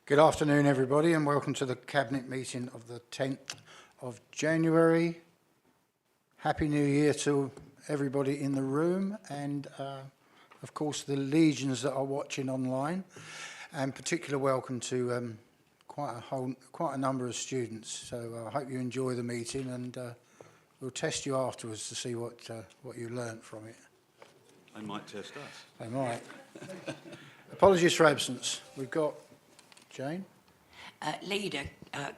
Good afternoon, everybody, and welcome to the Cabinet meeting of the 10th of January. Happy New Year to everybody in the room and, of course, the legions that are watching online. And particular welcome to quite a number of students. So I hope you enjoy the meeting, and we'll test you afterwards to see what you learnt from it. They might test us. They might. Apologies for absence. We've got Jane? Leader,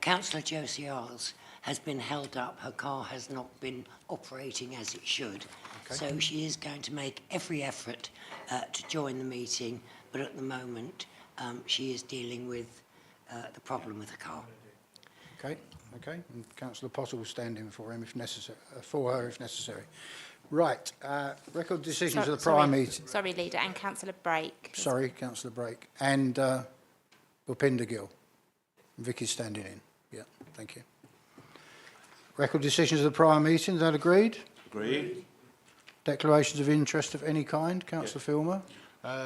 Councillor Josie Arles has been held up. Her car has not been operating as it should. Okay. So she is going to make every effort to join the meeting, but at the moment she is dealing with the problem with the car. Okay. And Councillor Potter will stand in for him if necessary, for her if necessary. Right. Record decisions of the prior meeting. Sorry, Leader, and Councillor Brake. Sorry, Councillor Brake. And Bupinder Gill. Vicky's standing in. Yeah, thank you. Record decisions of the prior meeting, is that agreed? Agreed. Declarations of interest of any kind, Councillor Filmer?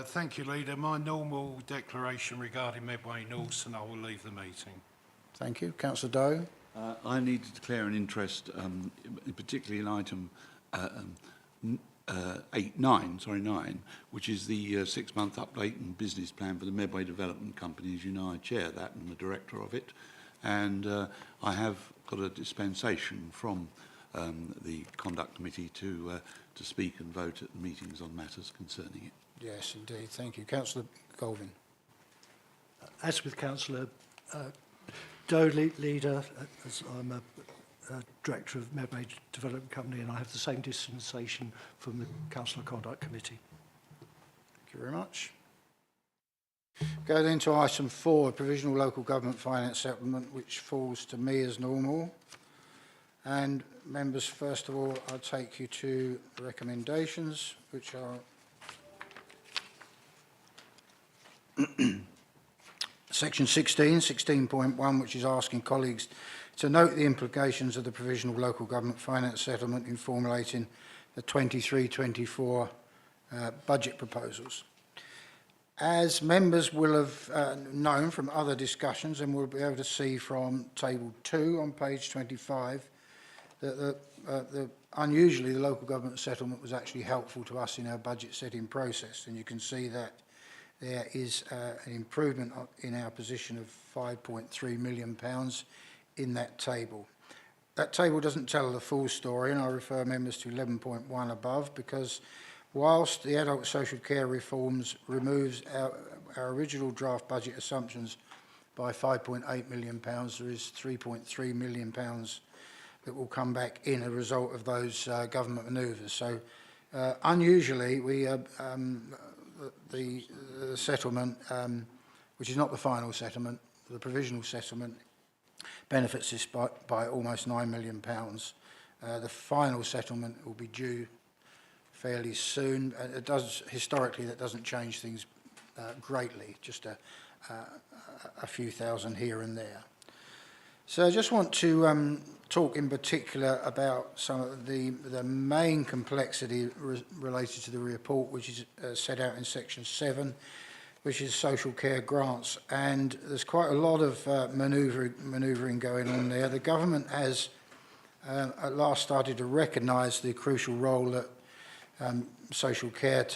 Thank you, Leader. My normal declaration regarding Medway, Norse, and I will leave the meeting. Thank you. Councillor Doe? I need to declare an interest, particularly in item 9, which is the 6-month update and business plan for the Medway Development Company. As you know, I chair that and the director of it. And I have got a dispensation from the Conduct Committee to speak and vote at the meetings on matters concerning it. Yes, indeed. Thank you. Councillor Colvin? As with Councillor Doe, Leader, as I'm a Director of Medway Development Company, and I have the same dispensation from the Council Conduct Committee. Thank you very much. Go then to item 4, Provisional Local Government Finance Settlement, which falls to me as normal. And members, first of all, I'll take you to the recommendations, which are Section 16.1, which is asking colleagues to note the implications of the Provisional Local Government Finance Settlement in formulating the 23-24 budget proposals. As members will have known from other discussions, and we'll be able to see from Table 2 on page 25, that unusually the local government settlement was actually helpful to us in our budget setting process, and you can see that there is an improvement in our position of £5.3 million in that table. That table doesn't tell the full story, and I refer members to 11.1 above, because whilst the adult social care reforms removes our original draft budget assumptions by £5.8 million, there is £3.3 million that will come back in as a result of those government manoeuvres. So unusually, the settlement, which is not the final settlement, the provisional settlement, benefits this by almost £9 million. The final settlement will be due fairly soon. Historically, that doesn't change things greatly, just a few thousand here and there. So I just want to talk in particular about some of the main complexity related to the report, which is set out in Section 7, which is social care grants. And there's quite a lot of manoeuvring going on there. The government has at last started to recognise the crucial role that social care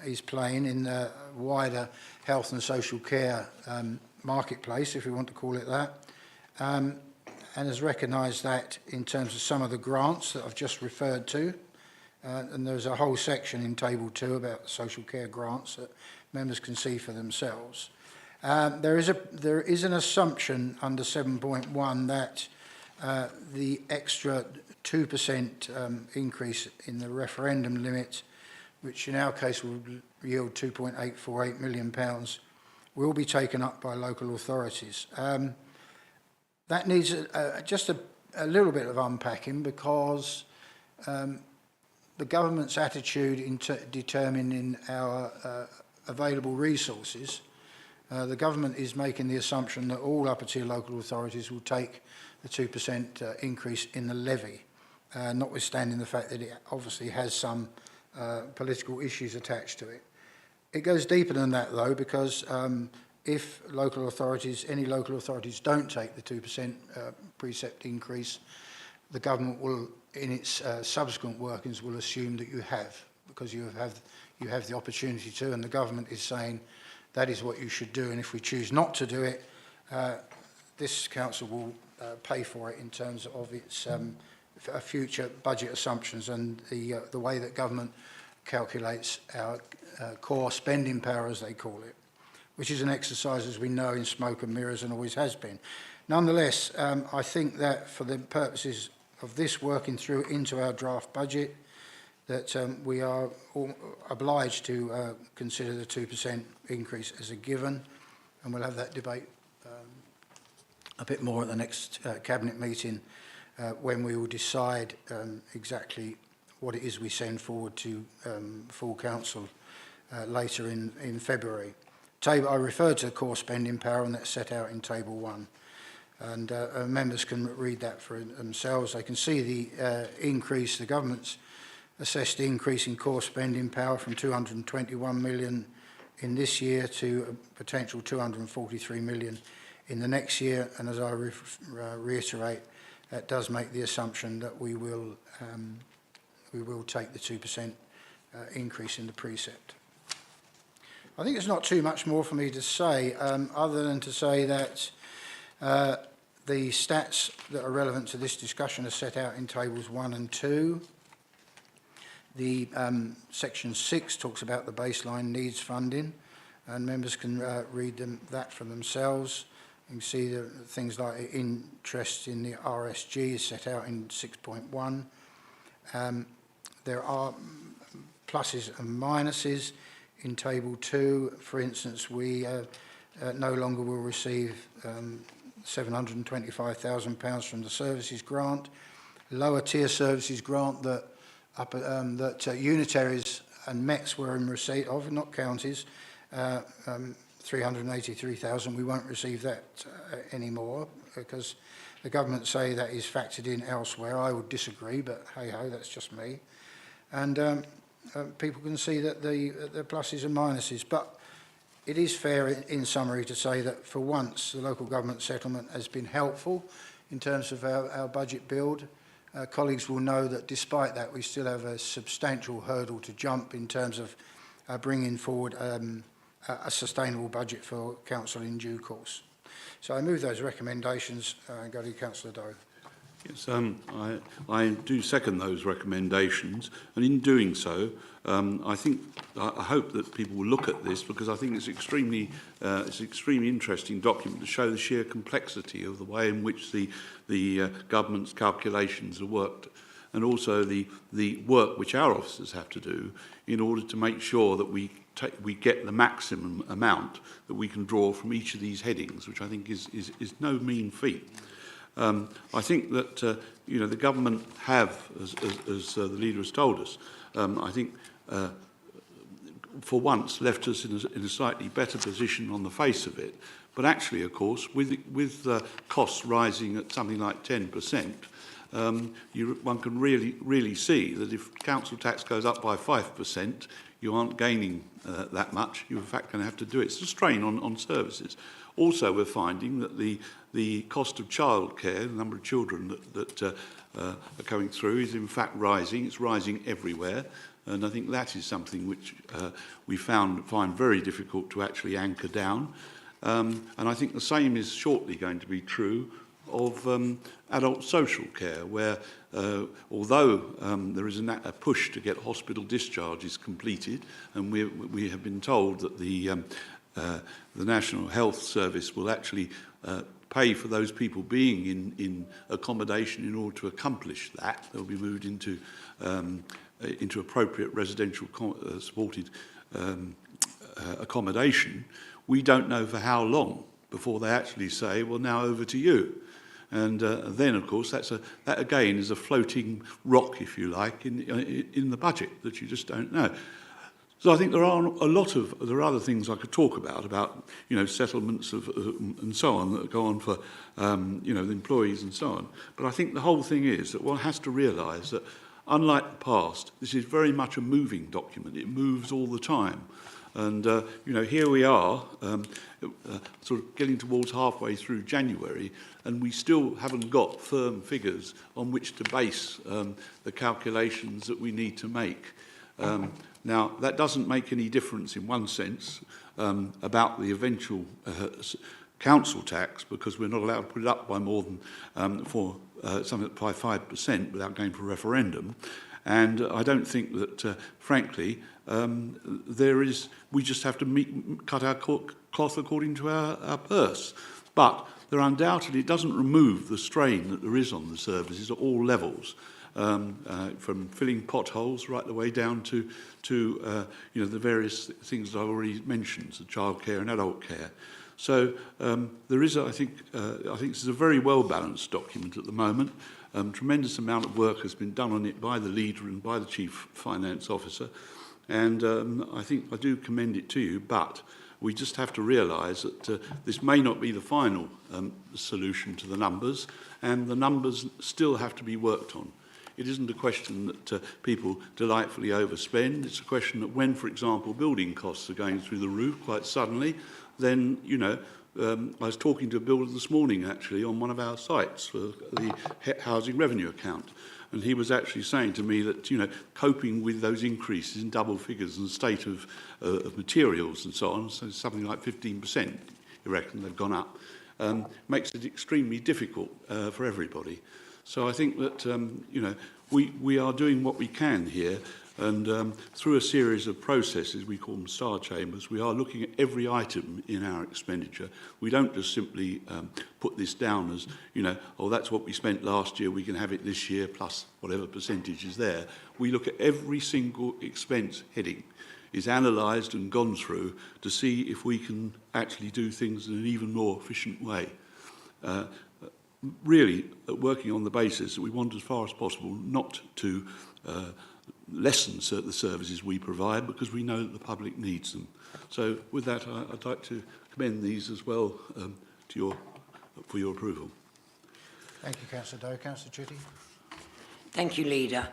is playing in the wider health and social care marketplace, if we want to call it that. And has recognised that in terms of some of the grants that I've just referred to. And there's a whole section in Table 2 about social care grants that members can see for themselves. There is an assumption under 7.1 that the extra 2% increase in the referendum limit, which in our case will yield £2.848 million, will be taken up by local authorities. That needs just a little bit of unpacking, because the government's attitude in determining our available resources, the government is making the assumption that all upper tier local authorities will take the 2% increase in the levy, notwithstanding the fact that it obviously has some political issues attached to it. It goes deeper than that, though, because if local authorities, any local authorities don't take the 2% precept increase, the government will, in its subsequent workings, will assume that you have, because you have the opportunity to, and the government is saying that is what you should do, and if we choose not to do it, this council will pay for it in terms of its future budget assumptions and the way that government calculates our core spending power, as they call it, which is an exercise, as we know, in smoke and mirrors and always has been. Nonetheless, I think that for the purposes of this working through into our draft budget, that we are obliged to consider the 2% increase as a given, and we'll have that debate a bit more at the next Cabinet meeting when we will decide exactly what it is we send forward to full council later in February. I referred to the core spending power, and that's set out in Table 1. And members can read that for themselves. They can see the increase, the government's assessed increase in core spending power from 221 million in this year to a potential 243 million in the next year. And as I reiterate, that does make the assumption that we will take the 2% increase in the precept. I think there's not too much more for me to say, other than to say that the stats that are relevant to this discussion are set out in Tables 1 and 2. The Section 6 talks about the baseline needs funding, and members can read that for themselves. You can see the things like interest in the RSG is set out in 6.1. There are pluses and minuses in Table 2. For instance, we no longer will receive £725,000 from the services grant, lower tier services grant that unitaries and Mets were in receipt of, not counties, 383,000. We won't receive that anymore because the government say that is factored in elsewhere. I would disagree, but hey-ho, that's just me. And people can see that the pluses and minuses. But it is fair, in summary, to say that for once the local government settlement has been helpful in terms of our budget build. Colleagues will know that despite that, we still have a substantial hurdle to jump in terms of bringing forward a sustainable budget for council in due course. So I move those recommendations and go to Councillor Doe. Yes, I do second those recommendations, and in doing so, I hope that people will look at this, because I think it's extremely interesting document to show the sheer complexity of the way in which the government's calculations are worked, and also the work which our officers have to do in order to make sure that we get the maximum amount that we can draw from each of these headings, which I think is no mean feat. I think that the government have, as the leader has told us, I think for once left us in a slightly better position on the face of it. But actually, of course, with costs rising at something like 10%, one can really see that if council tax goes up by 5%, you aren't gaining that much. You're in fact going to have to do it. It's a strain on services. Also, we're finding that the cost of childcare, the number of children that are coming through, is in fact rising. It's rising everywhere, and I think that is something which we find very difficult to actually anchor down. And I think the same is shortly going to be true of adult social care, where although there is a push to get hospital discharges completed, and we have been told that the National Health Service will actually pay for those people being in accommodation in order to accomplish that. They'll be moved into appropriate residential supported accommodation. We don't know for how long before they actually say, well, now over to you. And then, of course, that again is a floating rock, if you like, in the budget that you just don't know. So I think there are other things I could talk about settlements and so on that go on for the employees and so on. But I think the whole thing is that one has to realise that, unlike the past, this is very much a moving document. It moves all the time. And, you know, here we are, sort of getting towards halfway through January, and we still haven't got firm figures on which to base the calculations that we need to make. Now, that doesn't make any difference in one sense about the eventual council tax, because we're not allowed to put it up by more than something by 5% without going for a referendum. And I don't think that, frankly, we just have to cut our cloth according to our purse. But there undoubtedly doesn't remove the strain that there is on the services at all levels, from filling potholes right the way down to you know, the various things that I've already mentioned, the childcare and adult care. So there is, I think this is a very well-balanced document at the moment. Tremendous amount of work has been done on it by the leader and by the Chief Finance Officer. And I think I do commend it to you, but we just have to realise that this may not be the final solution to the numbers, and the numbers still have to be worked on. It isn't a question that people delightfully overspend. It's a question that when, for example, building costs are going through the roof quite suddenly, then, you know, I was talking to a builder this morning, actually, on one of our sites for the housing revenue account. And he was actually saying to me that, you know, coping with those increases in double figures and the state of materials and so on, so something like 15%, you reckon, they've gone up, makes it extremely difficult for everybody. So I think that, you know, we are doing what we can here, and through a series of processes, we call them star chambers, we are looking at every item in our expenditure. We don't just simply put this down as, you know, oh, that's what we spent last year, we can have it this year, plus whatever percentage is there. We look at every single expense heading, is analysed and gone through to see if we can actually do things in an even more efficient way. Really working on the basis that we want as far as possible not to lessen the services we provide, because we know that the public needs them. So with that, I'd like to commend these as well for your approval. Thank you, Councillor Doe. Councillor Chitty? Thank you, Leader.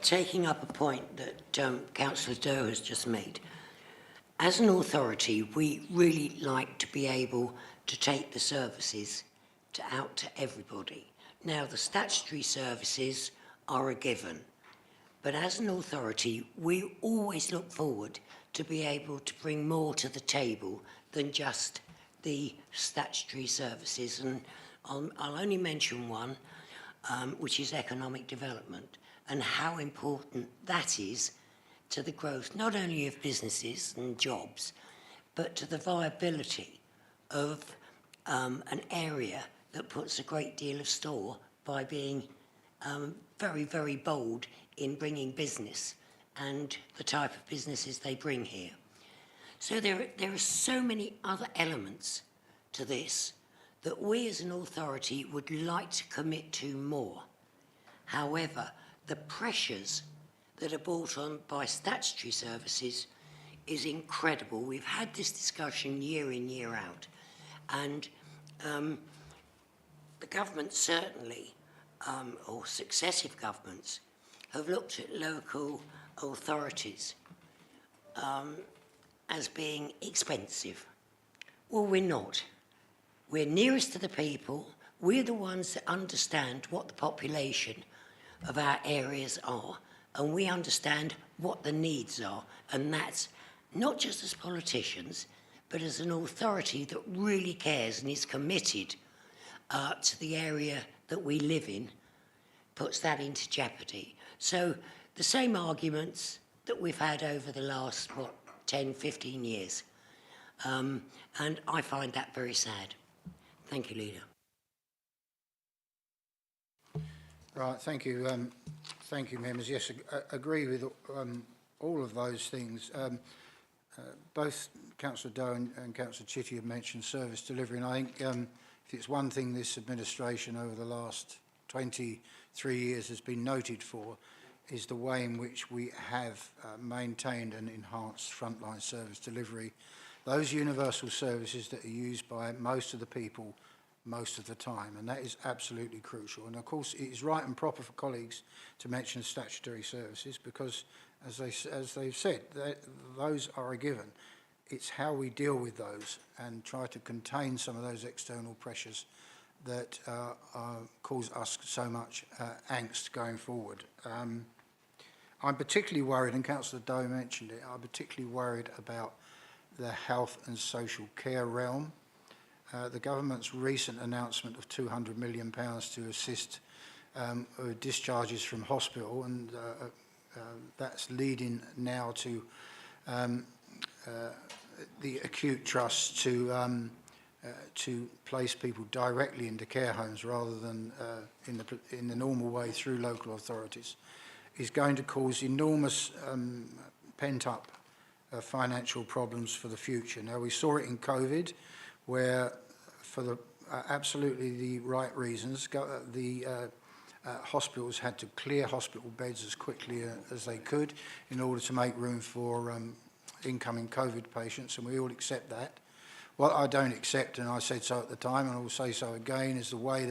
Taking up a point that Councillor Doe has just made, as an authority, we really like to be able to take the services out to everybody. Now, the statutory services are a given, but as an authority, we always look forward to be able to bring more to the table than just the statutory services. And I'll only mention one, which is economic development, and how important that is to the growth, not only of businesses and jobs, but to the viability of an area that puts a great deal of store by being very, very bold in bringing business and the type of businesses they bring here. So there are so many other elements to this that we as an authority would like to commit to more. However, the pressures that are brought on by statutory services is incredible. We've had this discussion year in, year out, and the government certainly, or successive governments, have looked at local authorities as being expensive. Well, we're not. We're nearest to the people. We're the ones that understand what the population of our areas are, and we understand what the needs are, and that's not just as politicians, but as an authority that really cares and is committed to the area that we live in, puts that into jeopardy. So the same arguments that we've had over the last, 10, 15 years. And I find that very sad. Thank you, Leader. Right, thank you. Thank you, members. Yes, agree with all of those things. Both Councillor Doe and Councillor Chitty have mentioned service delivery, and I think if it's one thing this administration over the last 23 years has been noted for, is the way in which we have maintained and enhanced frontline service delivery. Those universal services that are used by most of the people most of the time, and that is absolutely crucial. And of course, it is right and proper for colleagues to mention statutory services because, as they've said, those are a given. It's how we deal with those and try to contain some of those external pressures that cause us so much angst going forward. I'm particularly worried, and Councillor Doe mentioned it, I'm particularly worried about the health and social care realm. The government's recent announcement of £200 million to assist with discharges from hospital, and that's leading now to the acute trusts to place people directly into care homes rather than in the normal way through local authorities, is going to cause enormous pent-up financial problems for the future. Now, we saw it in COVID, where for the absolutely the right reasons, the hospitals had to clear hospital beds as quickly as they could in order to make room for incoming COVID patients, and we all accept that. What I don't accept, and I said so at the time, and I will say so again, is the way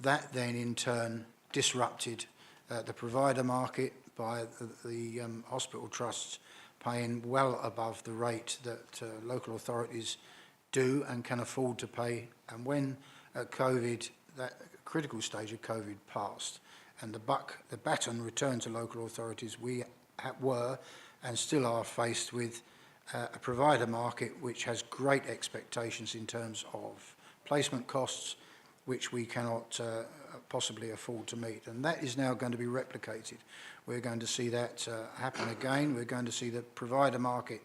that then in turn disrupted the provider market by the hospital trusts paying well above the rate that local authorities do and can afford to pay. And when COVID, that critical stage of COVID passed, and the baton returned to local authorities, we were and still are faced with a provider market which has great expectations in terms of placement costs, which we cannot possibly afford to meet. And that is now going to be replicated. We're going to see that happen again. We're going to see the provider market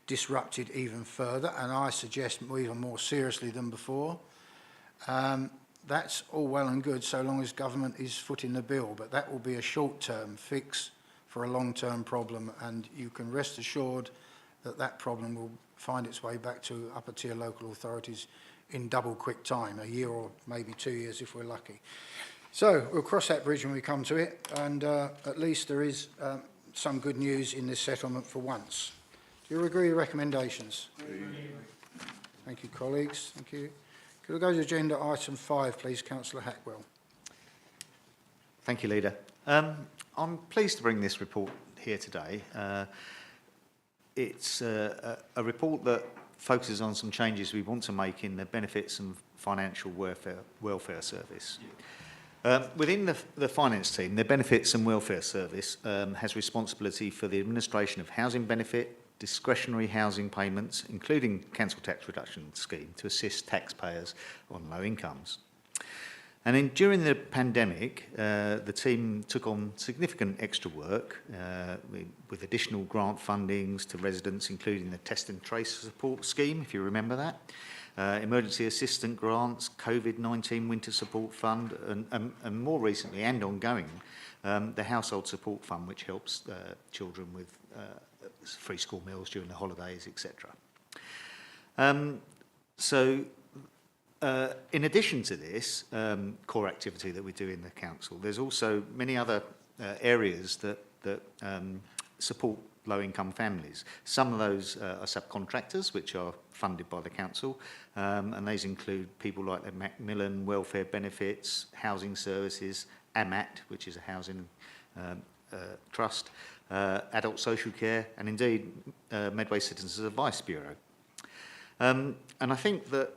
disrupted even further, and I suggest even more seriously than before. That's all well and good so long as government is footing the bill, but that will be a short-term fix for a long-term problem, and you can rest assured that that problem will find its way back to upper-tier local authorities in double quick time, a year or maybe 2 years if we're lucky. So we'll cross that bridge when we come to it, and at least there is some good news in this settlement for once. Do you agree with recommendations? Thank you, colleagues. Thank you. Could we go to agenda item 5, please, Councillor Hackwell? Thank you, Leader. I'm pleased to bring this report here today. It's a report that focuses on some changes we want to make in the Benefits and Financial Welfare Service. Within the finance team, the Benefits and Welfare Service has responsibility for the administration of housing benefit, discretionary housing payments, including council tax reduction scheme, to assist taxpayers on low incomes. And during the pandemic, the team took on significant extra work with additional grant fundings to residents, including the Test and Trace Support Scheme, if you remember that, emergency assistance grants, COVID-19 Winter Support Fund, and more recently and ongoing, the Household Support Fund, which helps children with free school meals during the holidays, etc. In addition to this core activity that we do in the council, there's also many other areas that support low-income families. Some of those are subcontractors, which are funded by the council, and these include people like the Macmillan Welfare Benefits, Housing Services, AMAT, which is a housing trust, Adult Social Care, and indeed Medway Citizens Advice Bureau. And I think that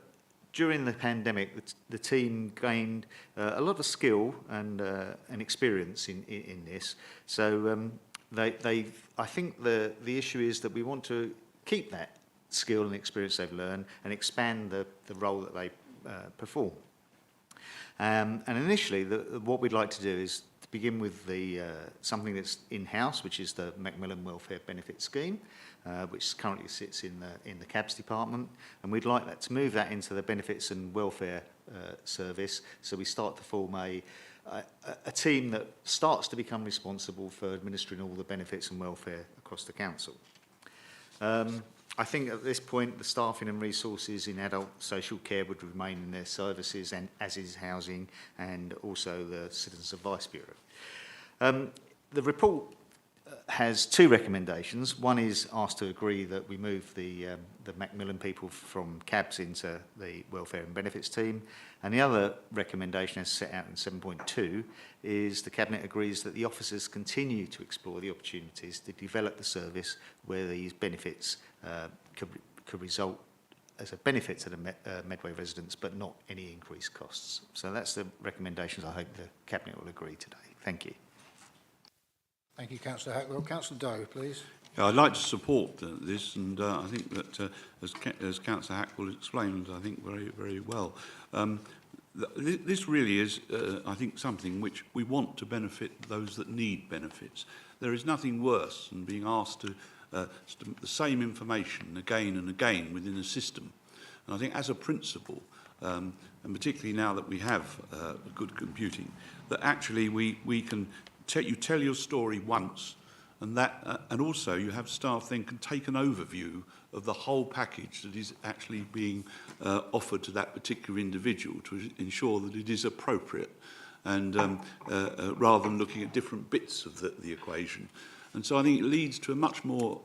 during the pandemic, the team gained a lot of skill and experience in this. So I think the issue is that we want to keep that skill and experience they've learned and expand the role that they perform. And initially, what we'd like to do is to begin with something that's in-house, which is the Macmillan Welfare Benefit Scheme, which currently sits in the CABS department, and we'd like that to move that into the Benefits and Welfare Service. So we start to form a team that starts to become responsible for administering all the benefits and welfare across the council. I think at this point the staffing and resources in adult social care would remain in their services, and as is housing and also the Citizens Advice Bureau. The report has two recommendations. One is asked to agree that we move the Macmillan people from cabs into the welfare and benefits team. And the other recommendation, as set out in 7.2, is the Cabinet agrees that the officers continue to explore the opportunities to develop the service where these benefits could result as a benefit to the Medway residents, but not any increased costs. So that's the recommendations I hope the Cabinet will agree today. Thank you. Thank you, Councillor Hackwell. Councillor Doe, please. I'd like to support this, and I think that, as Councillor Hackwell explained, I think very, very well. This really is, I think, something which we want to benefit those that need benefits. There is nothing worse than being asked to the same information again and again within a system. And I think as a principle, and particularly now that we have good computing, that actually we can you tell your story once, and and also you have staff then can take an overview of the whole package that is actually being offered to that particular individual to ensure that it is appropriate, and rather than looking at different bits of the equation. And so I think it leads to a much more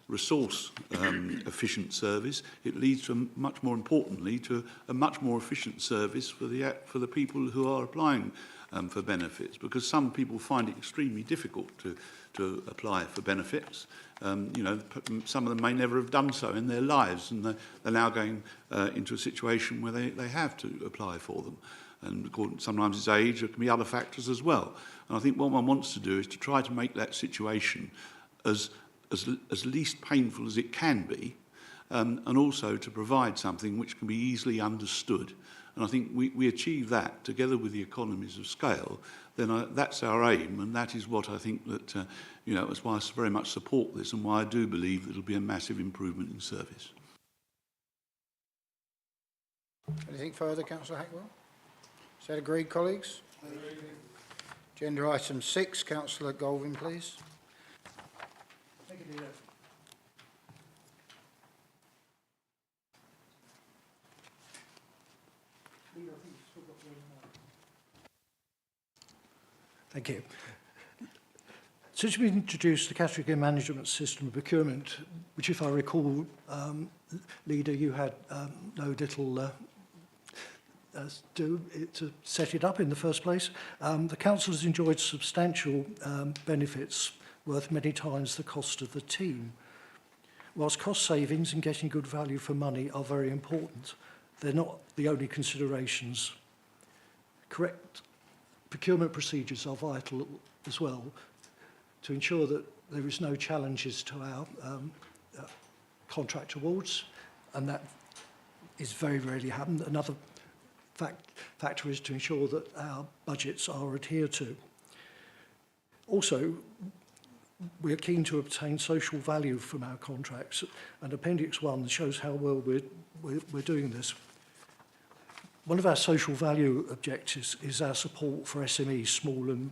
resource efficient service. It leads to, much more importantly, to a much more efficient service for the people who are applying for benefits, because some people find it extremely difficult to apply for benefits. You know, some of them may never have done so in their lives, and they're now going into a situation where they have to apply for them. And sometimes it's age, there can be other factors as well. And I think what one wants to do is to try to make that situation as least painful as it can be, and also to provide something which can be easily understood. And I think we achieve that together with the economies of scale, then that's our aim, and that is what I think that, you know, that's why I very much support this and why I do believe that it'll be a massive improvement in service. Anything further, Councillor Hackwell? Is that agreed, colleagues? Agenda item 6, Councillor Golding, please. Thank you, Leader. Thank you. Since we introduced the category management system of procurement, which, if I recall, Leader, you had no little to set it up in the first place, the council has enjoyed substantial benefits worth many times the cost of the team. Whilst cost savings and getting good value for money are very important, they're not the only considerations. Correct procurement procedures are vital as well to ensure that there is no challenges to our contract awards, and that is very rarely happened. Another factor is to ensure that our budgets are adhered to. Also, we are keen to obtain social value from our contracts, and Appendix 1 shows how well we're doing this. One of our social value objectives is our support for SMEs, small and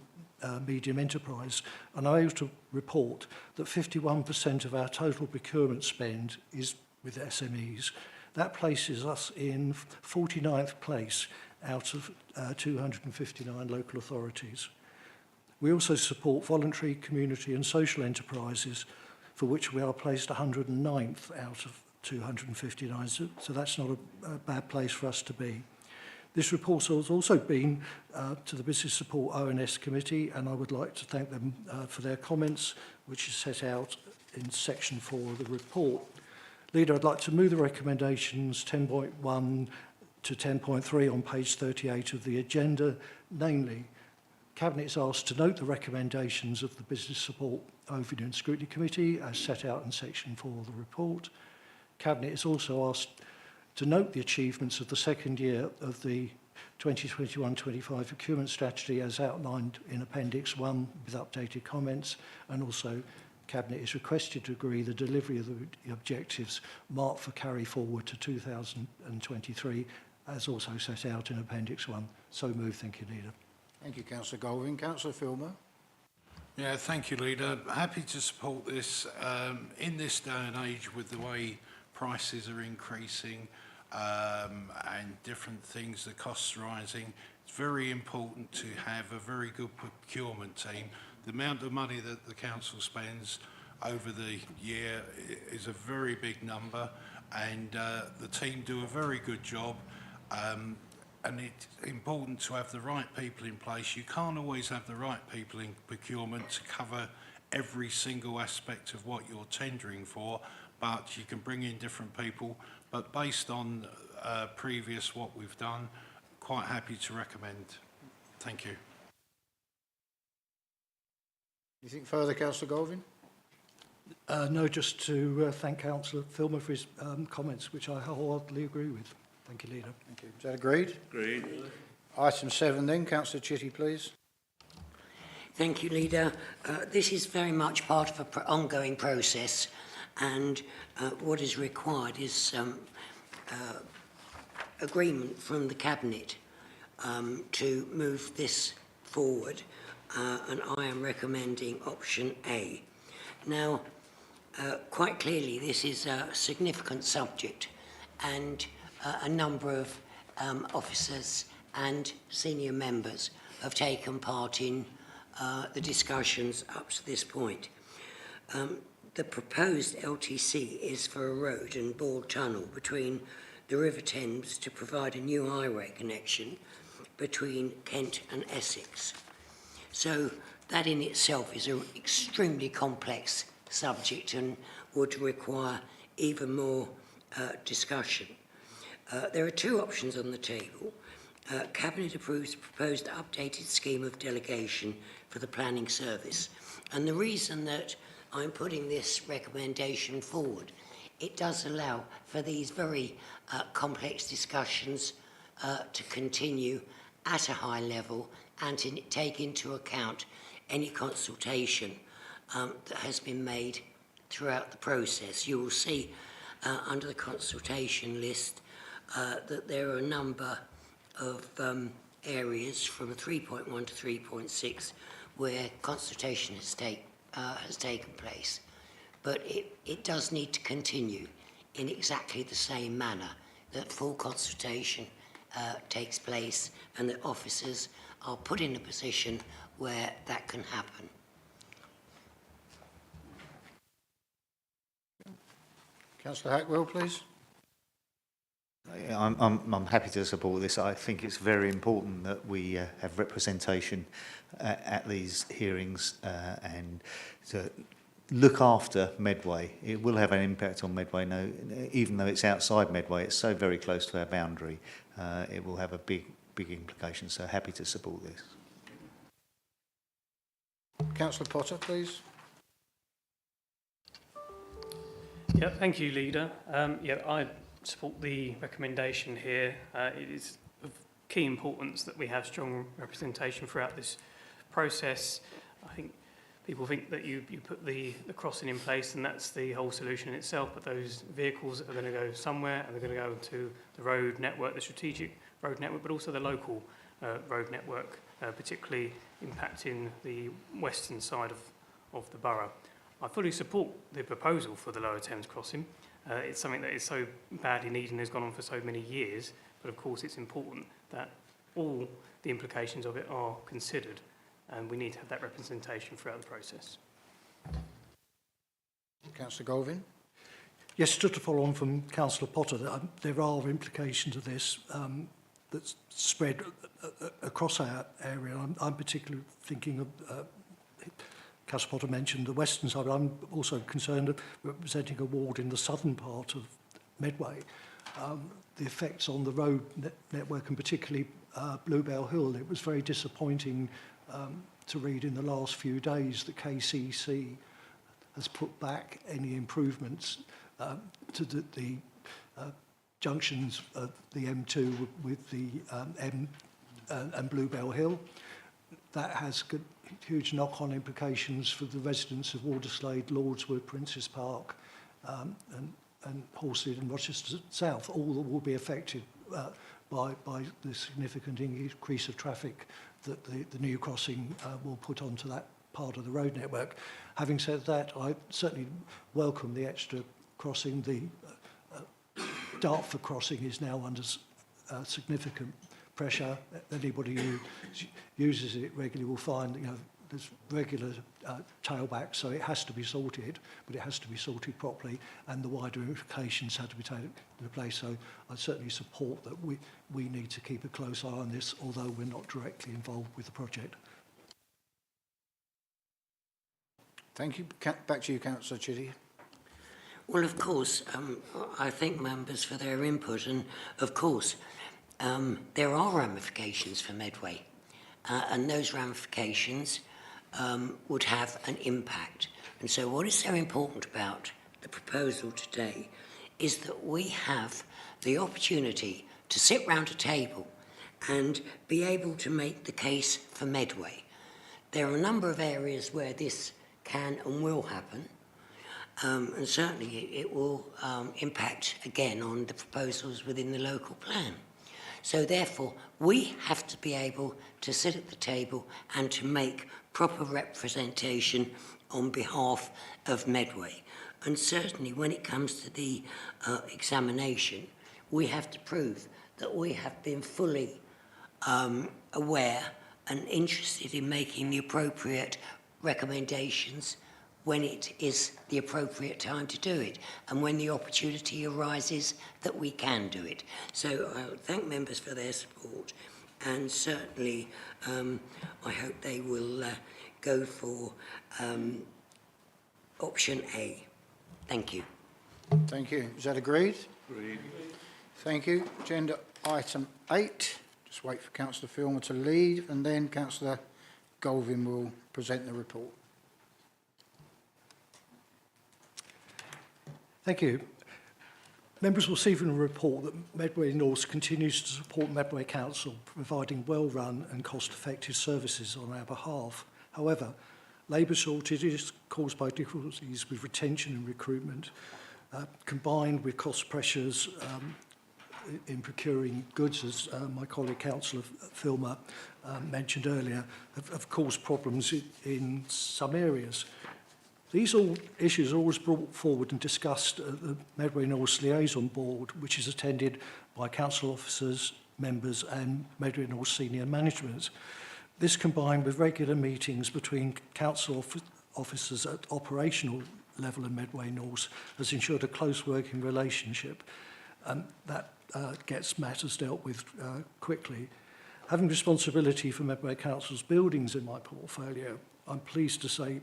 medium enterprise, and I'm able to report that 51% of our total procurement spend is with SMEs. That places us in 49th place out of 259 local authorities. We also support voluntary, community and social enterprises, for which we are placed 109th out of 259, so that's not a bad place for us to be. This report has also been to the Business Support ONS Committee, and I would like to thank them for their comments, which is set out in section 4 of the report. Leader, I'd like to move the recommendations 10.1 to 10.3 on page 38 of the agenda, namely, Cabinet is asked to note the recommendations of the Business Support Overview and Scrutiny Committee as set out in section 4 of the report. Cabinet is also asked to note the achievements of the second year of the 2021-25 procurement strategy as outlined in Appendix 1 with updated comments, and also Cabinet is requested to agree the delivery of the objectives marked for carry forward to 2023 as also set out in Appendix 1. So moved. Thank you, Leader. Thank you, Councillor Golding. Councillor Filmer. Yeah, thank you, Leader. Happy to support this. In this day and age, with the way prices are increasing and different things, the costs rising, it's very important to have a very good procurement team the amount of money that the council spends over the year is a very big number, and the team do a very good job. And it's important to have the right people in place. You can't always have the right people in procurement to cover every single aspect of what you're tendering for, but you can bring in different people. But based on previous what we've done, quite happy to recommend. Thank you. Anything further, Councillor Galvin? No, just to thank Councillor Filmer for his comments, which I wholeheartedly agree with. Thank you, Leader. Thank you. Is that agreed? Agreed. Item 7 then, Councillor Chitty, please. Thank you, Leader. This is very much part of an ongoing process, and what is required is some agreement from the Cabinet to move this forward, and I am recommending option A. Now, quite clearly, this is a significant subject, and a number of officers and senior members have taken part in the discussions up to this point. The proposed LTC is for a road and board tunnel between the River Thames to provide a new highway connection between Kent and Essex. So that in itself is an extremely complex subject and would require even more discussion. There are two options on the table. Cabinet approves the proposed updated scheme of delegation for the planning service. And the reason that I'm putting this recommendation forward, it does allow for these very complex discussions to continue at a high level and to take into account any consultation that has been made throughout the process. You will see under the consultation list that there are a number of areas from 3.1 to 3.6 where consultation has taken place. But it does need to continue in exactly the same manner, that full consultation takes place and that officers are put in a position where that can happen. Councillor Hackwell, please. I'm happy to support this. I think it's very important that we have representation at these hearings and to look after Medway. It will have an impact on Medway. No, even though it's outside Medway, it's so very close to our boundary. It will have a big implication. So happy to support this. Councillor Potter, please. Yeah, thank you, Leader. I support the recommendation here. It is of key importance that we have strong representation throughout this process. I think people think that you put the crossing in place and that's the whole solution in itself, but those vehicles are going to go somewhere and they're going to go to the road network, the strategic road network, but also the local road network, particularly impacting the western side of the borough. I fully support the proposal for the Lower Thames crossing. It's something that is so badly needed and has gone on for so many years, but of course it's important that all the implications of it are considered, and we need to have that representation throughout the process. Councillor Galvin. Yes, just to follow on from Councillor Potter, there are implications of this that's spread across our area. I'm particularly thinking of Councillor Potter mentioned the western side, but I'm also concerned of representing a ward in the southern part of Medway. The effects on the road network, and particularly Bluebell Hill, it was very disappointing to read in the last few days that KCC has put back any improvements to the junctions of the M2 with the M and Bluebell Hill. That has huge knock-on implications for the residents of Walderslade, Lordswood, Princes Park, and Horsehead and Rochester South. All will be affected by the significant increase of traffic that the new crossing will put onto that part of the road network. Having said that, I certainly welcome the extra crossing. The Dartford crossing is now under significant pressure. Anybody who uses it regularly will find, there's regular tailback, so it has to be sorted, but it has to be sorted properly, and the wider implications have to be taken into place. So I certainly support that we need to keep a close eye on this, although we're not directly involved with the project. Thank you. Back to you, Councillor Chitty. Well, of course, I thank members for their input, and of course, there are ramifications for Medway, and those ramifications would have an impact. And so what is so important about the proposal today is that we have the opportunity to sit round a table and be able to make the case for Medway. There are a number of areas where this can and will happen, and certainly it will impact again on the proposals within the local plan. So therefore, we have to be able to sit at the table and to make proper representation on behalf of Medway. And certainly when it comes to the examination, we have to prove that we have been fully aware and interested in making the appropriate recommendations when it is the appropriate time to do it, and when the opportunity arises that we can do it. So I thank members for their support, and certainly I hope they will go for option A. Thank you. Thank you. Is that agreed? Agreed. Thank you. Agenda item 8. Just wait for Councillor Filmer to leave, and then Councillor Golvin will present the report. Thank you. Members will see from the report that Medway Norse continues to support Medway Council, providing well-run and cost-effective services on our behalf. However, labour shortages caused by difficulties with retention and recruitment, combined with cost pressures in procuring goods, as my colleague Councillor Filmer mentioned earlier, have caused problems in some areas. These issues are always brought forward and discussed at the Medway Norse Liaison Board, which is attended by council officers, members and Medway Norse senior management. This, combined with regular meetings between council officers at operational level in Medway Norse, has ensured a close working relationship, and that gets matters dealt with quickly. Having responsibility for Medway Council's buildings in my portfolio, I'm pleased to say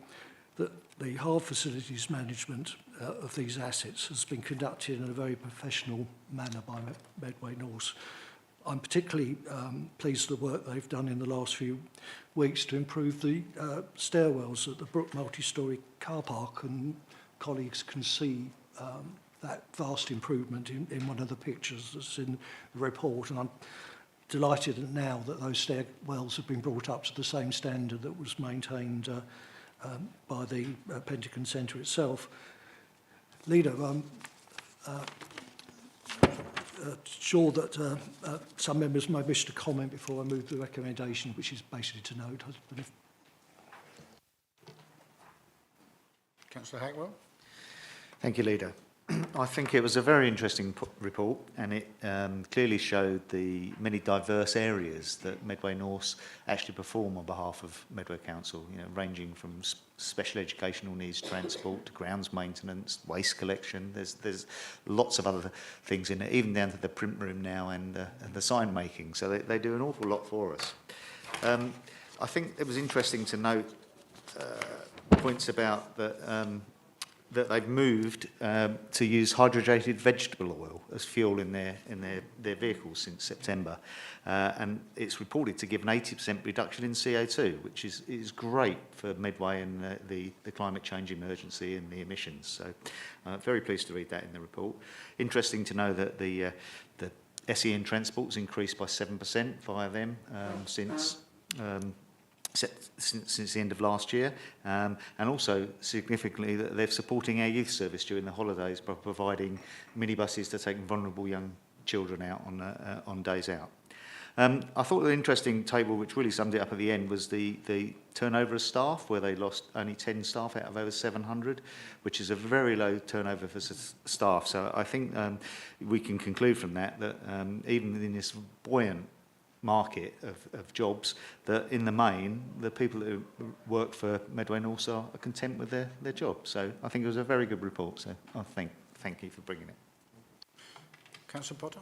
that the hard facilities management of these assets has been conducted in a very professional manner by Medway Norse. I'm particularly pleased with the work they've done in the last few weeks to improve the stairwells at the Brook multi-storey car park, and colleagues can see that vast improvement in one of the pictures that's in the report, and I'm delighted now that those stairwells have been brought up to the same standard that was maintained by the Pentagon Centre itself. Leader, I'm sure that some members may wish to comment before I move to the recommendation, which is basically to note. Councillor Hackwell. Thank you, Leader. I think it was a very interesting report, and it clearly showed the many diverse areas that Medway Norse actually perform on behalf of Medway Council, ranging from special educational needs transport to grounds maintenance, waste collection. There's lots of other things in it, even down to the print room now and the sign making. So they do an awful lot for us. I think it was interesting to note points about that they've moved to use hydrogenated vegetable oil as fuel in their vehicles since September, and it's reported to give an 80% reduction in CO2, which is great for Medway and the climate change emergency and the emissions. So, very pleased to read that in the report. Interesting to know that the SEN transport's increased by 7% via them since the end of last year, and also significantly that they're supporting our youth service during the holidays by providing minibuses to take vulnerable young children out on days out. I thought the interesting table which really summed it up at the end was the turnover of staff, where they lost only 10 staff out of over 700, which is a very low turnover for staff. So I think we can conclude from that even in this buoyant market of jobs, that in the main, the people who work for Medway Norse are content with their job. So I think it was a very good report. So I thank you for bringing it. Councillor Potter?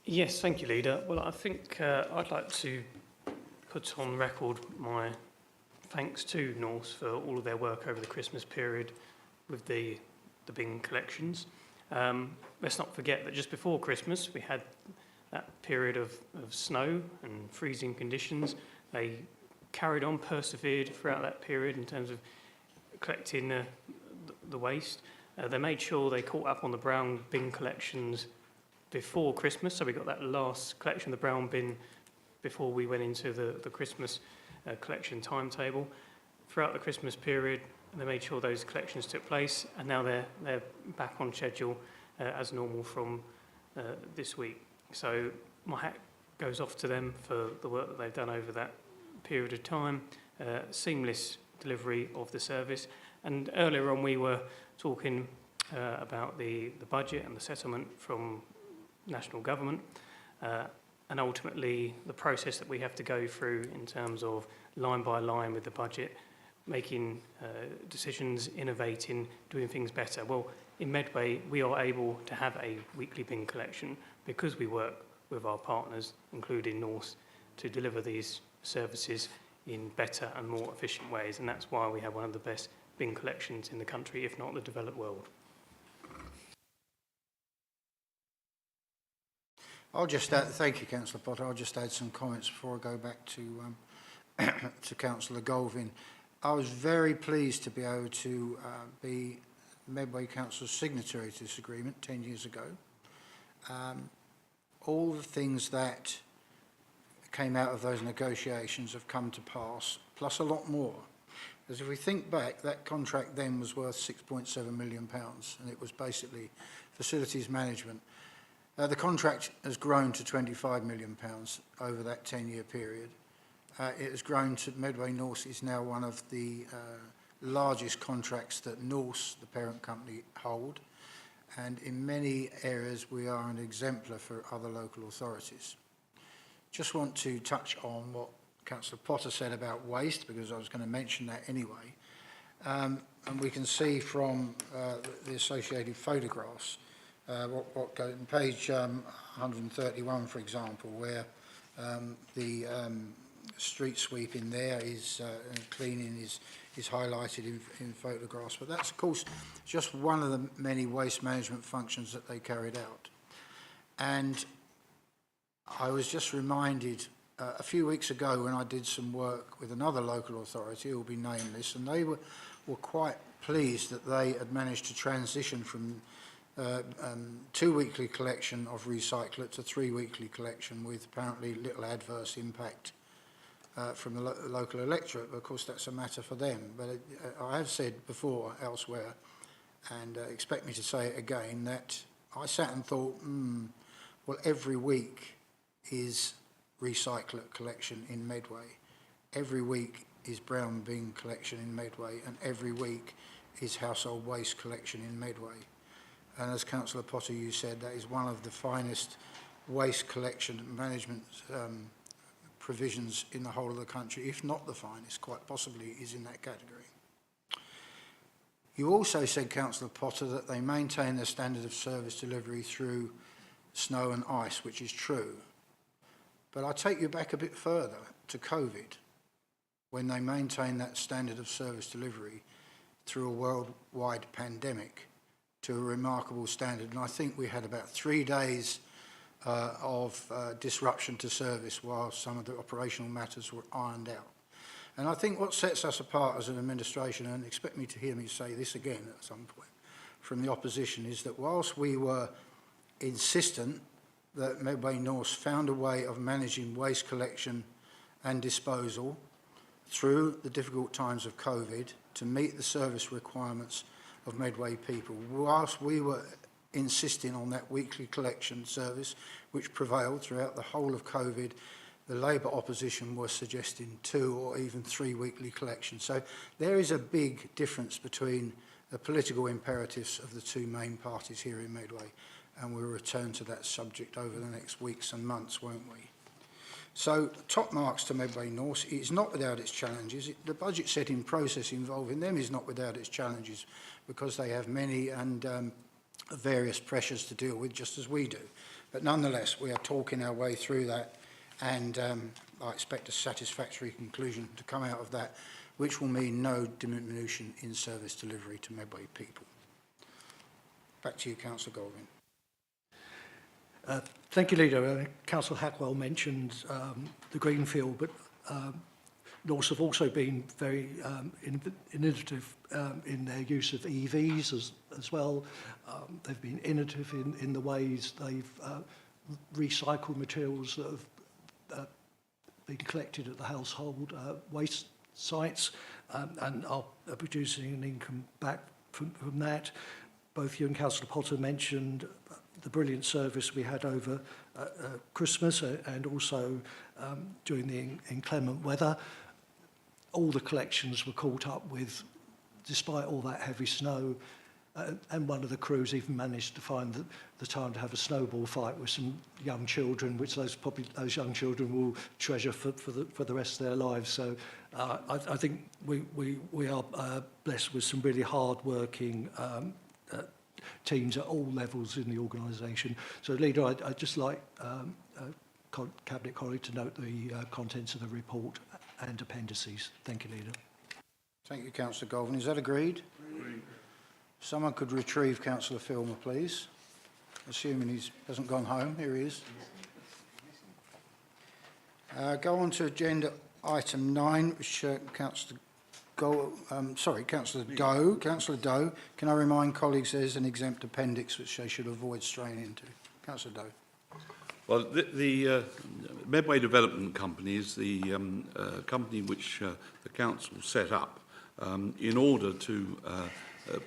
Yes, thank you, Leader. Well, I think I'd like to put on record my thanks to Norse for all of their work over the Christmas period with the bin collections. Let's not forget that just before Christmas, we had that period of snow and freezing conditions. They carried on, persevered throughout that period in terms of collecting the waste. They made sure they caught up on the brown bin collections before Christmas, so we got that last collection of the brown bin before we went into the Christmas collection timetable. Throughout the Christmas period, they made sure those collections took place, and now they're back on schedule as normal from this week. So my hat goes off to them for the work that they've done over that period of time, seamless delivery of the service. And earlier on we were talking about the budget and the settlement from national government, and ultimately the process that we have to go through in terms of line by line with the budget, making decisions, innovating, doing things better. Well, in Medway, we are able to have a weekly bin collection because we work with our partners, including Norse, to deliver these services in better and more efficient ways. And that's why we have one of the best bin collections in the country, if not the developed world. I'll just add, thank you, Councillor Potter. I'll just add some comments before I go back to to Councillor Galvin. I was very pleased to be able to be Medway Council's signatory to this agreement 10 years ago. All the things that came out of those negotiations have come to pass, plus a lot more. Because if we think back, that contract then was worth £6.7 million, and it was basically facilities management. The contract has grown to £25 million over that 10-year period. It has grown to Medway Norse is now one of the largest contracts that Norse, the parent company, hold. And in many areas, we are an exemplar for other local authorities. Just want to touch on what Councillor Potter said about waste, because I was going to mention that anyway. And we can see from the associated photographs what goes in page 131, for example, where the street sweeping there is and cleaning is highlighted in photographs. But that's, of course, just one of the many waste management functions that they carried out. And I was just reminded a few weeks ago when I did some work with another local authority, who will be nameless, and they were quite pleased that they had managed to transition from 2 weekly collection of recyclate to 3 weekly collection with apparently little adverse impact from the local electorate. But of course that's a matter for them. But I have said before elsewhere, and expect me to say it again, that I sat and thought, well, every week is recyclate collection in Medway. Every week is brown bin collection in Medway, and every week is household waste collection in Medway. And as Councillor Potter, you said, that is one of the finest waste collection and management provisions in the whole of the country, if not the finest, quite possibly is in that category. You also said, Councillor Potter, that they maintain their standard of service delivery through snow and ice, which is true. But I take you back a bit further to COVID, when they maintained that standard of service delivery through a worldwide pandemic to a remarkable standard. And I think we had about 3 days of disruption to service while some of the operational matters were ironed out. And I think what sets us apart as an administration, and expect me to hear me say this again at some point from the opposition, is that whilst we were insistent that Medway Norse found a way of managing waste collection and disposal through the difficult times of COVID to meet the service requirements of Medway people, whilst we were insisting on that weekly collection service, which prevailed throughout the whole of COVID, the Labour opposition was suggesting 2 or even 3 weekly collections. So there is a big difference between the political imperatives of the two main parties here in Medway. and we'll return to that subject over the next weeks and months, won't we? So, top marks to Medway Norse. It is not without its challenges. The budget setting process involving them is not without its challenges, because they have many and various pressures to deal with, just as we do. But nonetheless, we are talking our way through that, and I expect a satisfactory conclusion to come out of that, which will mean no diminution in service delivery to Medway people. Back to you, Councillor Goldwyn. Thank you, Leader. Councillor Hackwell mentioned the Greenfield, but Norse have also been very innovative in their use of EVs as well. They've been innovative in the ways they've recycled materials that have been collected at the household waste sites and are producing an income back from that. Both you and Councillor Potter mentioned the brilliant service we had over Christmas and also during the inclement weather. All the collections were caught up with, despite all that heavy snow, and one of the crews even managed to find the time to have a snowball fight with some young children, which those young children will treasure for the rest of their lives. So I think we are blessed with some really hard-working teams at all levels in the organisation. So, Leader, I'd just like Cabinet colleague to note the contents of the report and appendices. Thank you, Leader. Thank you, Councillor Goldwyn. Is that agreed? Agreed. Someone could retrieve Councillor Filmer, please. Assuming he hasn't gone home. Here he is. Go on to agenda item 9, which Councillor Councillor Doe. Councillor Doe, can I remind colleagues there's an exempt appendix which they should avoid straying into. Councillor Doe. Well, the Medway Development Company is the company which the council set up in order to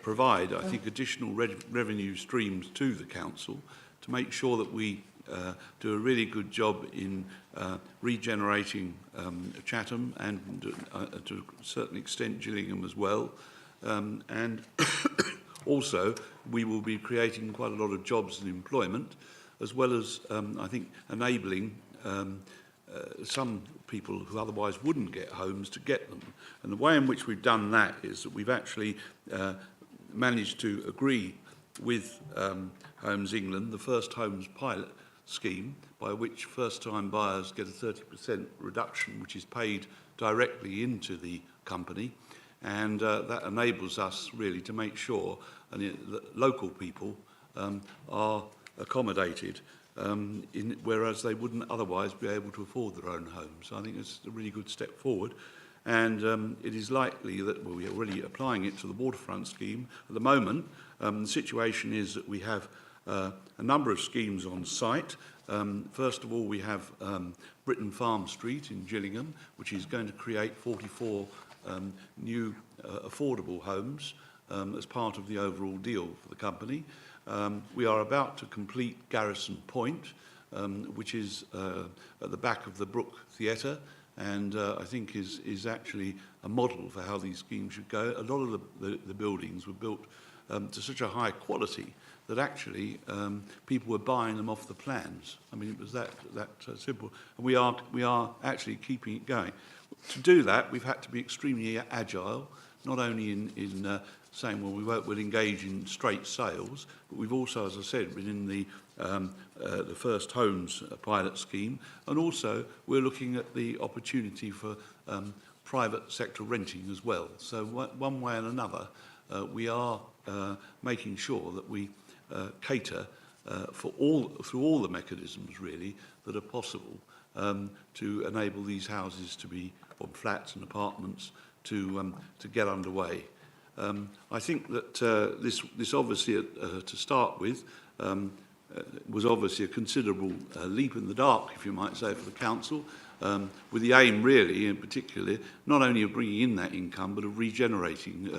provide, I think, additional revenue streams to the council to make sure that we do a really good job in regenerating Chatham and to a certain extent Gillingham as well. And also we will be creating quite a lot of jobs and employment, as well as, I think, enabling some people who otherwise wouldn't get homes to get them. And the way in which we've done that is that we've actually managed to agree with Homes England, the First Homes pilot scheme, by which first-time buyers get a 30% reduction, which is paid directly into the company. And that enables us really to make sure that local people are accommodated, whereas they wouldn't otherwise be able to afford their own homes. So I think it's a really good step forward. And it is likely that we're already applying it to the waterfront scheme. At the moment, the situation is that we have a number of schemes on site. First of all, we have Britton Farm Street in Gillingham, which is going to create 44 new affordable homes as part of the overall deal for the company. We are about to complete Garrison Point, which is at the back of the Brook Theatre, and I think is actually a model for how these schemes should go. A lot of the buildings were built to such a high quality that actually people were buying them off the plans. I mean, it was that simple. And we are actually keeping it going. To do that, we've had to be extremely agile, not only in saying, well, we'll engage in straight sales, but we've also, as I said, been in the First Homes pilot scheme, and also we're looking at the opportunity for private sector renting as well. So one way and another, we are making sure that we cater through all the mechanisms really that are possible to enable these houses to be, or flats and apartments, to get underway. I think that this obviously, to start with, was obviously a considerable leap in the dark, if you might say, for the council, with the aim really, in particular, not only of bringing in that income, but of regenerating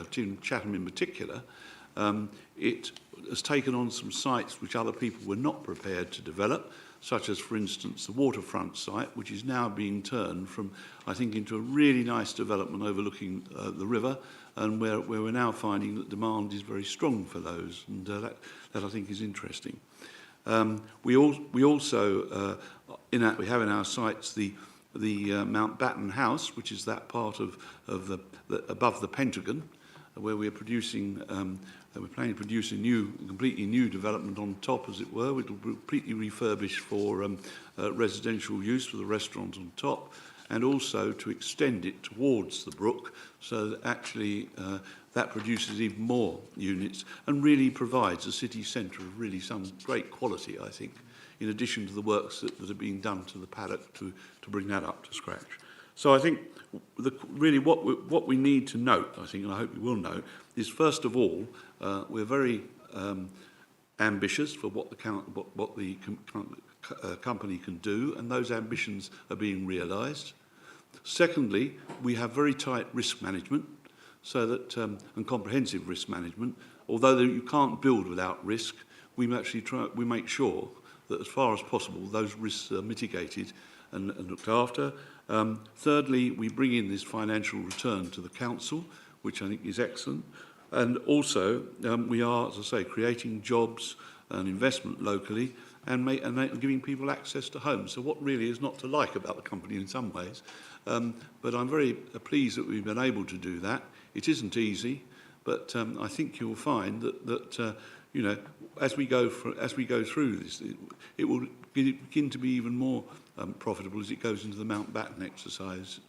Chatham in particular. It has taken on some sites which other people were not prepared to develop, such as, for instance, the waterfront site, which is now being turned from, I think, into a really nice development overlooking the river, and where we're now finding that demand is very strong for those, and that I think is interesting. We also we have in our sites the Mountbatten House, which is that part of the above the Pentagon, where we're producing. We're planning to produce a completely new development on top, as it were, which will be completely refurbished for residential use for the restaurant on top, and also to extend it towards the brook, so that actually that produces even more units and really provides a city centre of really some great quality, I think, in addition to the works that are being done to the paddock to bring that up to scratch. So I think really what we need to note, I think, and I hope you will note, is first of all, we're very ambitious for what the company can do, and those ambitions are being realised. Secondly, we have very tight risk management, so that and comprehensive risk management. Although you can't build without risk, we make sure that as far as possible those risks are mitigated and looked after. Thirdly, we bring in this financial return to the council, which I think is excellent. And also, we are, as I say, creating jobs and investment locally and giving people access to homes. So what really is not to like about the company in some ways? But I'm very pleased that we've been able to do that. It isn't easy, but I think you'll find that you know, as we go through this, it will begin to be even more profitable as it goes into the Mountbatten exercise.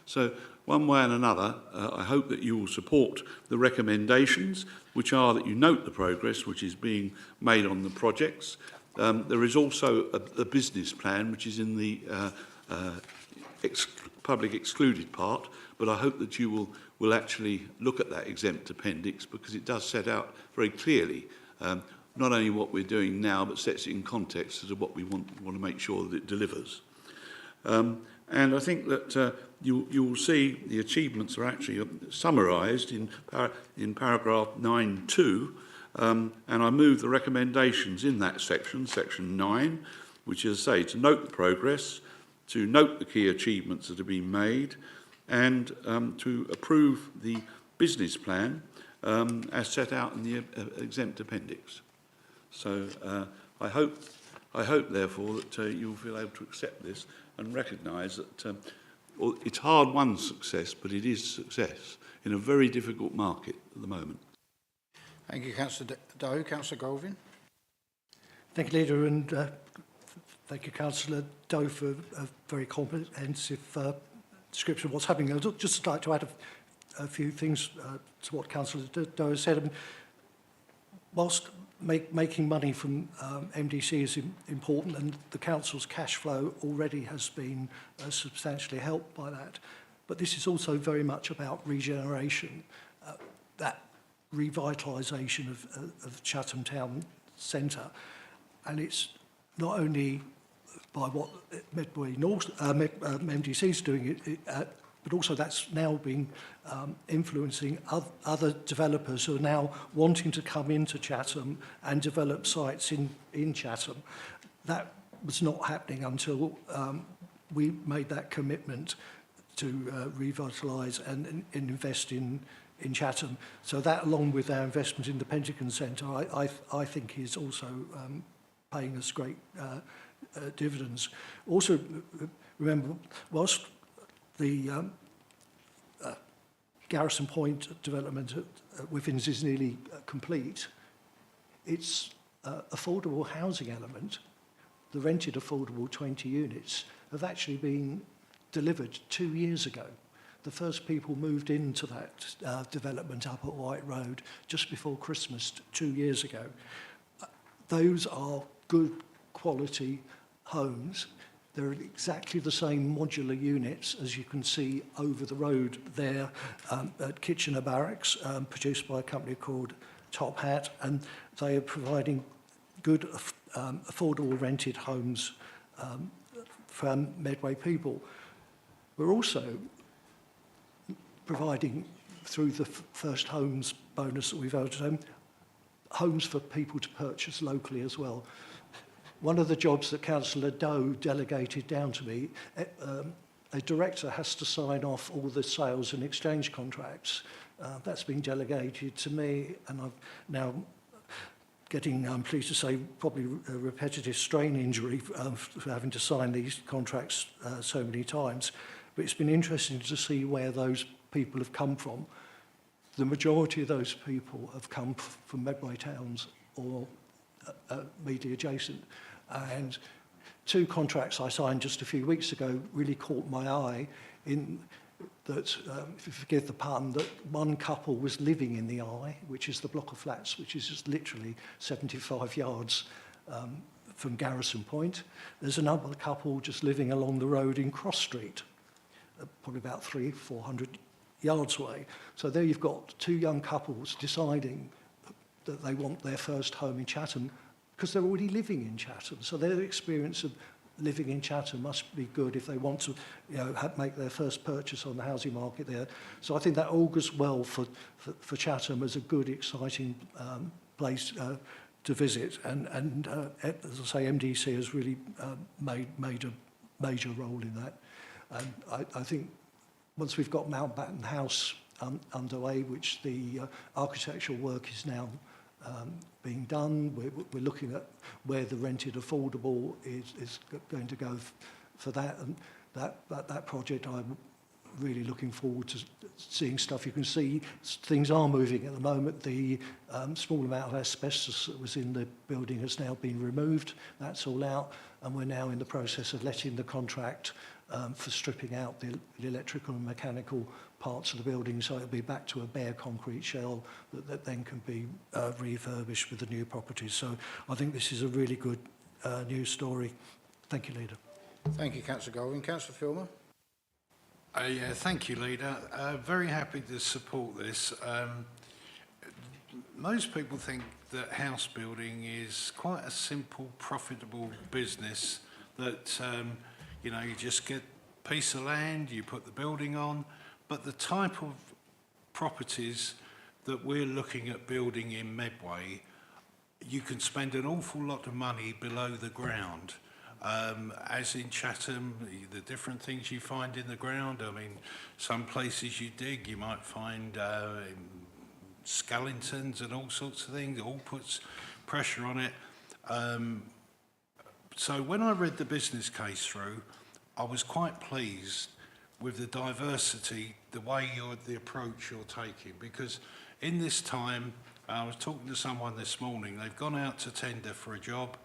So one way and another, I hope that you will support the recommendations, which are that you note the progress which is being made on the projects. There is also a business plan which is in the public excluded part, but I hope that you will actually look at that exempt appendix, because it does set out very clearly not only what we're doing now, but sets it in context as to what we want to make sure that it delivers. And I think that you will see the achievements are actually summarised in paragraph 9.2, and I move the recommendations in that section, section 9, which is, say, to note the progress, to note the key achievements that have been made, and to approve the business plan as set out in the exempt appendix. So I hope, therefore, that you'll feel able to accept this and recognise that it's hard-won success, but it is success in a very difficult market at the moment. Thank you, Councillor Doe. Councillor Golvin. Thank you, Leader, and thank you, Councillor Doe, for a very comprehensive description of what's happening. I'd just like to add a few things to what Councillor Doe said. I mean, whilst making money from MDC is important, and the council's cash flow already has been substantially helped by that, but this is also very much about regeneration, that revitalisation of Chatham Town Centre, and it's not only by what Medway Norse, MDC is doing, but also that's now been influencing other developers who are now wanting to come into Chatham and develop sites in Chatham. That was not happening until we made that commitment to revitalise and invest in Chatham. So that, along with our investment in the Pentagon Centre, I think is also paying us great dividends. Also, remember, whilst the Garrison Point development at Whiffins is nearly complete, its affordable housing element, the rented affordable 20 units, have actually been delivered 2 years ago. The first people moved into that development up at White Road just before Christmas 2 years ago. Those are good quality homes. They're exactly the same modular units as you can see over the road there at Kitchener Barracks, produced by a company called Top Hat, and they are providing good affordable rented homes for Medway people. We're also providing, through the First Homes bonus that we've had, homes for people to purchase locally as well. One of the jobs that Councillor Doe delegated down to me, a director has to sign off all the sales and exchange contracts. That's been delegated to me, and I've now getting, I'm pleased to say, probably a repetitive strain injury for having to sign these contracts so many times. But it's been interesting to see where those people have come from. The majority of those people have come from Medway towns or immediately adjacent. And 2 contracts I signed just a few weeks ago really caught my eye in that, if you forgive the pun, that one couple was living in the Eye, which is the block of flats, which is just literally 75 yards from Garrison Point. There's another couple just living along the road in Cross Street, probably about 300-400 yards away. So there you've got 2 young couples deciding that they want their first home in Chatham because they're already living in Chatham. So their experience of living in Chatham must be good if they want to, make their first purchase on the housing market there. So I think that augurs well for Chatham as a good, exciting place to visit. And as I say, MDC has really made a major role in that. And I think once we've got Mountbatten House underway, which the architectural work is now being done, we're looking at where the rented affordable is going to go for that, and that project I'm really looking forward to seeing stuff. You can see things are moving at the moment. The small amount of asbestos that was in the building has now been removed. That's all out, and we're now in the process of letting the contract for stripping out the electrical and mechanical parts of the building, so it'll be back to a bare concrete shell that then can be refurbished with the new properties. So I think this is a really good news story. Thank you, Leader. Thank you, Councillor Golding. Councillor Filmer? Yeah, thank you, Leader. Very happy to support this. Most people think that house building is quite a simple, profitable business that, you just get a piece of land, you put the building on, but the type of properties that we're looking at building in Medway, you can spend an awful lot of money below the ground. As in Chatham, the different things you find in the ground, I mean, some places you dig, you might find skeletons and all sorts of things. It all puts pressure on it. So when I read the business case through, I was quite pleased with the diversity, the way the approach you're taking, because in this time, I was talking to someone this morning, they've gone out to tender for a job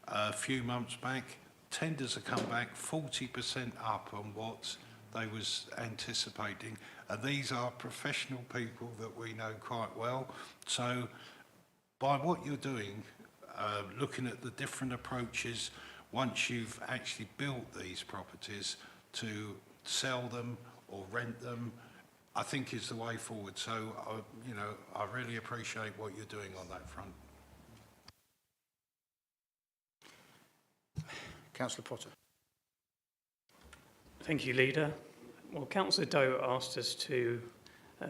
a few months back. Tenders have come back 40% up on what they was anticipating, and these are professional people that we know quite well. So by what you're doing, looking at the different approaches once you've actually built these properties to sell them or rent them, I think is the way forward. So, I really appreciate what you're doing on that front. Councillor Potter? Thank you, Leader. Well, Councillor Doe asked us to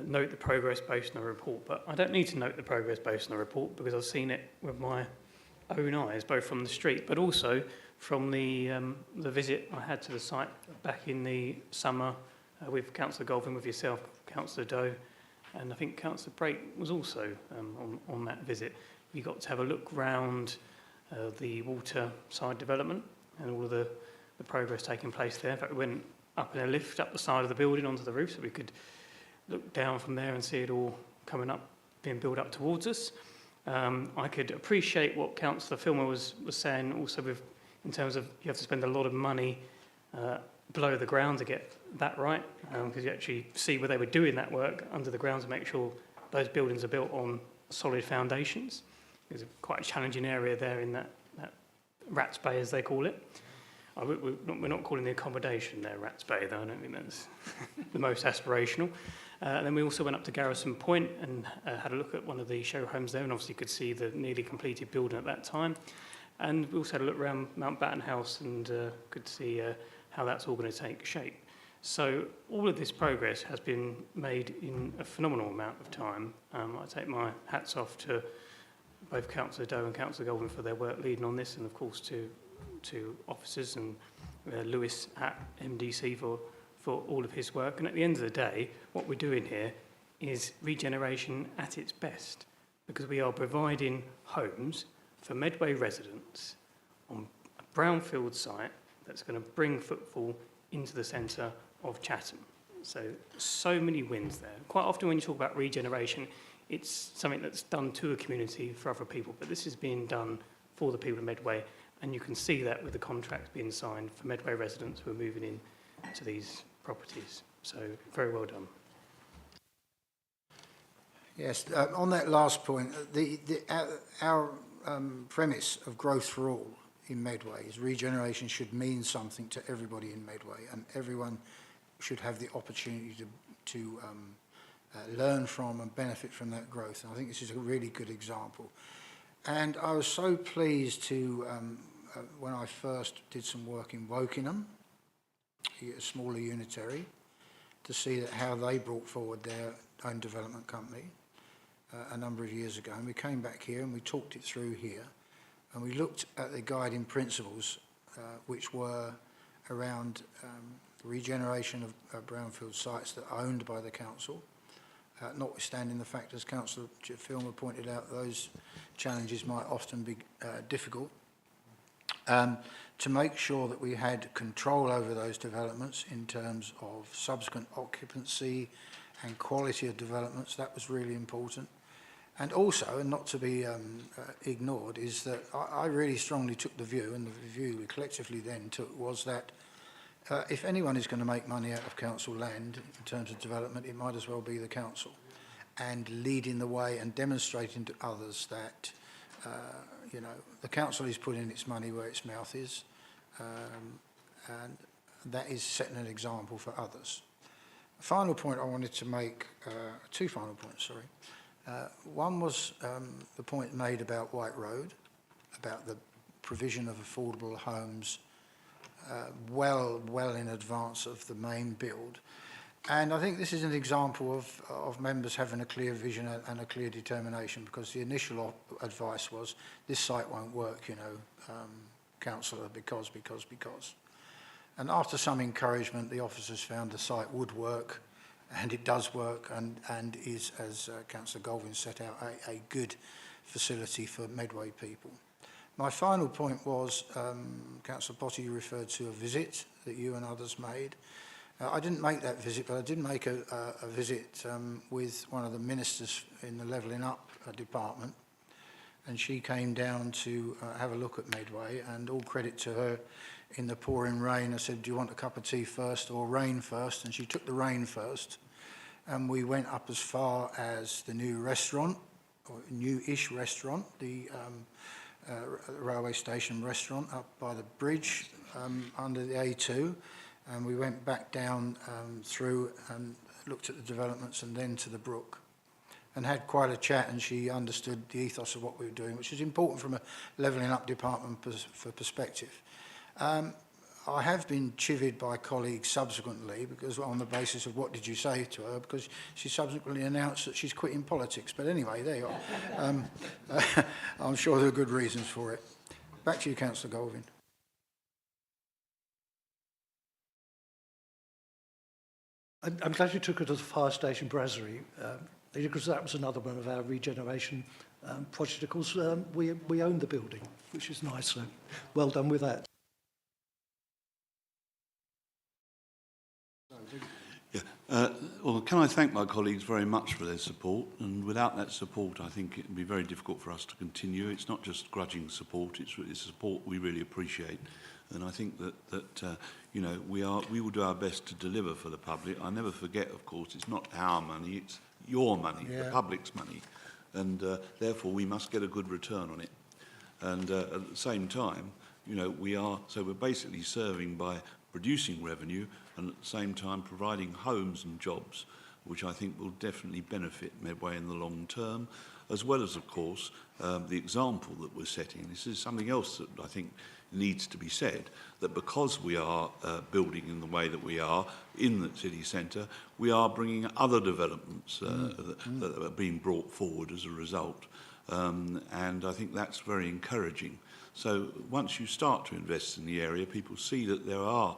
note the progress based on the report, but I don't need to note the progress based on the report because I've seen it with my own eyes, both from the street, but also from the visit I had to the site back in the summer with Councillor Golding, with yourself, Councillor Doe, and I think Councillor Brake was also on that visit. We got to have a look round the water side development and all of the progress taking place there. In fact, we went up in a lift up the side of the building onto the roof so we could look down from there and see it all coming up, being built up towards us. I could appreciate what Councillor Filmer was saying also in terms of you have to spend a lot of money below the ground to get that right, because you actually see where they were doing that work under the ground to make sure those buildings are built on solid foundations. There's quite a challenging area there in that Rats Bay, as they call it. We're not calling the accommodation there Rats Bay, though. I don't think that's the most aspirational. Then we also went up to Garrison Point and had a look at one of the show homes there, and obviously could see the nearly completed building at that time. And we also had a look around Mountbatten House and could see how that's all going to take shape. So all of this progress has been made in a phenomenal amount of time. I take my hats off to both Councillor Doe and Councillor Golding for their work leading on this, and of course to officers and Lewis at MDC for all of his work. And at the end of the day, what we're doing here is regeneration at its best. because we are providing homes for Medway residents on a brownfield site that's going to bring footfall into the centre of Chatham. So many wins there. Quite often when you talk about regeneration, it's something that's done to a community for other people, but this is being done for the people of Medway, and you can see that with the contracts being signed for Medway residents who are moving in to these properties. So very well done. Yes, on that last point, our premise of growth for all in Medway is regeneration should mean something to everybody in Medway, and everyone should have the opportunity to learn from and benefit from that growth. And I think this is a really good example. And I was so pleased to, when I first did some work in Wokingham, a smaller unitary, to see that how they brought forward their own development company a number of years ago. And we came back here and we talked it through here. And we looked at the guiding principles, which were around regeneration of brownfield sites that are owned by the council, notwithstanding the fact, as Councillor Filmer pointed out, those challenges might often be difficult, to make sure that we had control over those developments in terms of subsequent occupancy and quality of developments. That was really important. And also, and not to be ignored, is that I really strongly took the view, and the view we collectively then took, was that if anyone is going to make money out of council land in terms of development, it might as well be the council, and leading the way and demonstrating to others that you know, the council is putting its money where its mouth is, and that is setting an example for others. The final point I wanted to make, two final points, sorry. One was the point made about White Road, about the provision of affordable homes well in advance of the main build. And I think this is an example of members having a clear vision and a clear determination, because the initial advice was, this site won't work, you know, councillor, because. And after some encouragement, the officers found the site would work, and it does work, and is, as Councillor Goldwyn set out, a good facility for Medway people. My final point was, Councillor Potty, you referred to a visit that you and others made. I didn't make that visit, but I did make a visit with one of the ministers in the Levelling Up department, and she came down to have a look at Medway, and all credit to her. In the pouring rain, I said, do you want a cup of tea first or rain first? And she took the rain first, and we went up as far as the new restaurant, or new-ish restaurant, the railway station restaurant up by the bridge under the A2, and we went back down through and looked at the developments, and then to the brook, and had quite a chat, and she understood the ethos of what we were doing, which is important from a Levelling Up department for perspective. I have been chivied by colleagues subsequently, because on the basis of what did you say to her, because she subsequently announced that she's quitting politics. But anyway, there you are. I'm sure there are good reasons for it. Back to you, Councillor Goldwyn. I'm glad you took it to the fire station brasserie, because that was another one of our regeneration projects. Of course, we own the building, which is nice, so well done with that. Yeah. Well, can I thank my colleagues very much for their support, and without that support I think it would be very difficult for us to continue. It's not just grudging support, it's support we really appreciate, and I think that you know, we will do our best to deliver for the public. I never forget, of course, it's not our money, it's your money, the public's money, and therefore we must get a good return on it. And at the same time, you know, we're basically serving by producing revenue and at the same time providing homes and jobs, which I think will definitely benefit Medway in the long term, as well as, of course, the example that we're setting. This is something else that I think needs to be said, that because we are building in the way that we are in the city centre, we are bringing other developments that are being brought forward as a result. And I think that's very encouraging. So once you start to invest in the area, people see that there are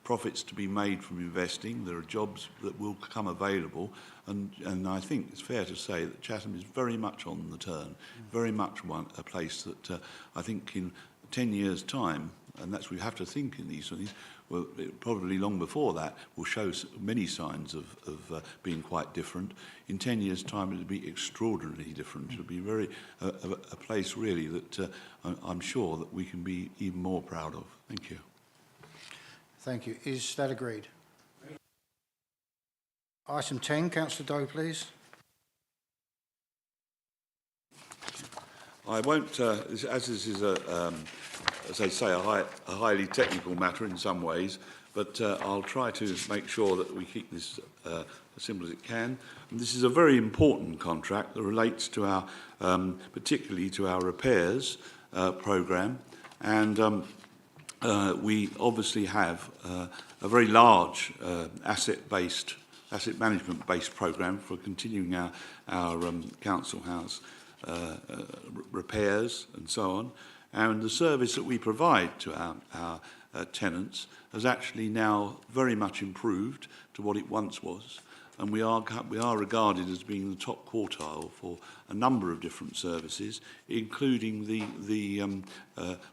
profits to be made from investing. There are jobs that will come available. And I think it's fair to say that Chatham is very much on the turn, very much a place that I think in 10 years' time, and that's we have to think in these things, well, probably long before that, will show many signs of being quite different. In 10 years' time, it'll be extraordinarily different. It'll be very a place really that I'm sure that we can be even more proud of. Thank you. Thank you. Is that agreed? Item 10, Councillor Doe, please. I won't, as this is as I say, a highly technical matter in some ways, but I'll try to make sure that we keep this as simple as it can. And this is a very important contract that relates to our, particularly to our repairs programme, and we obviously have a very large asset management-based programme for continuing our council house repairs and so on. And the service that we provide to our tenants has actually now very much improved to what it once was. And we are regarded as being the top quartile for a number of different services, including the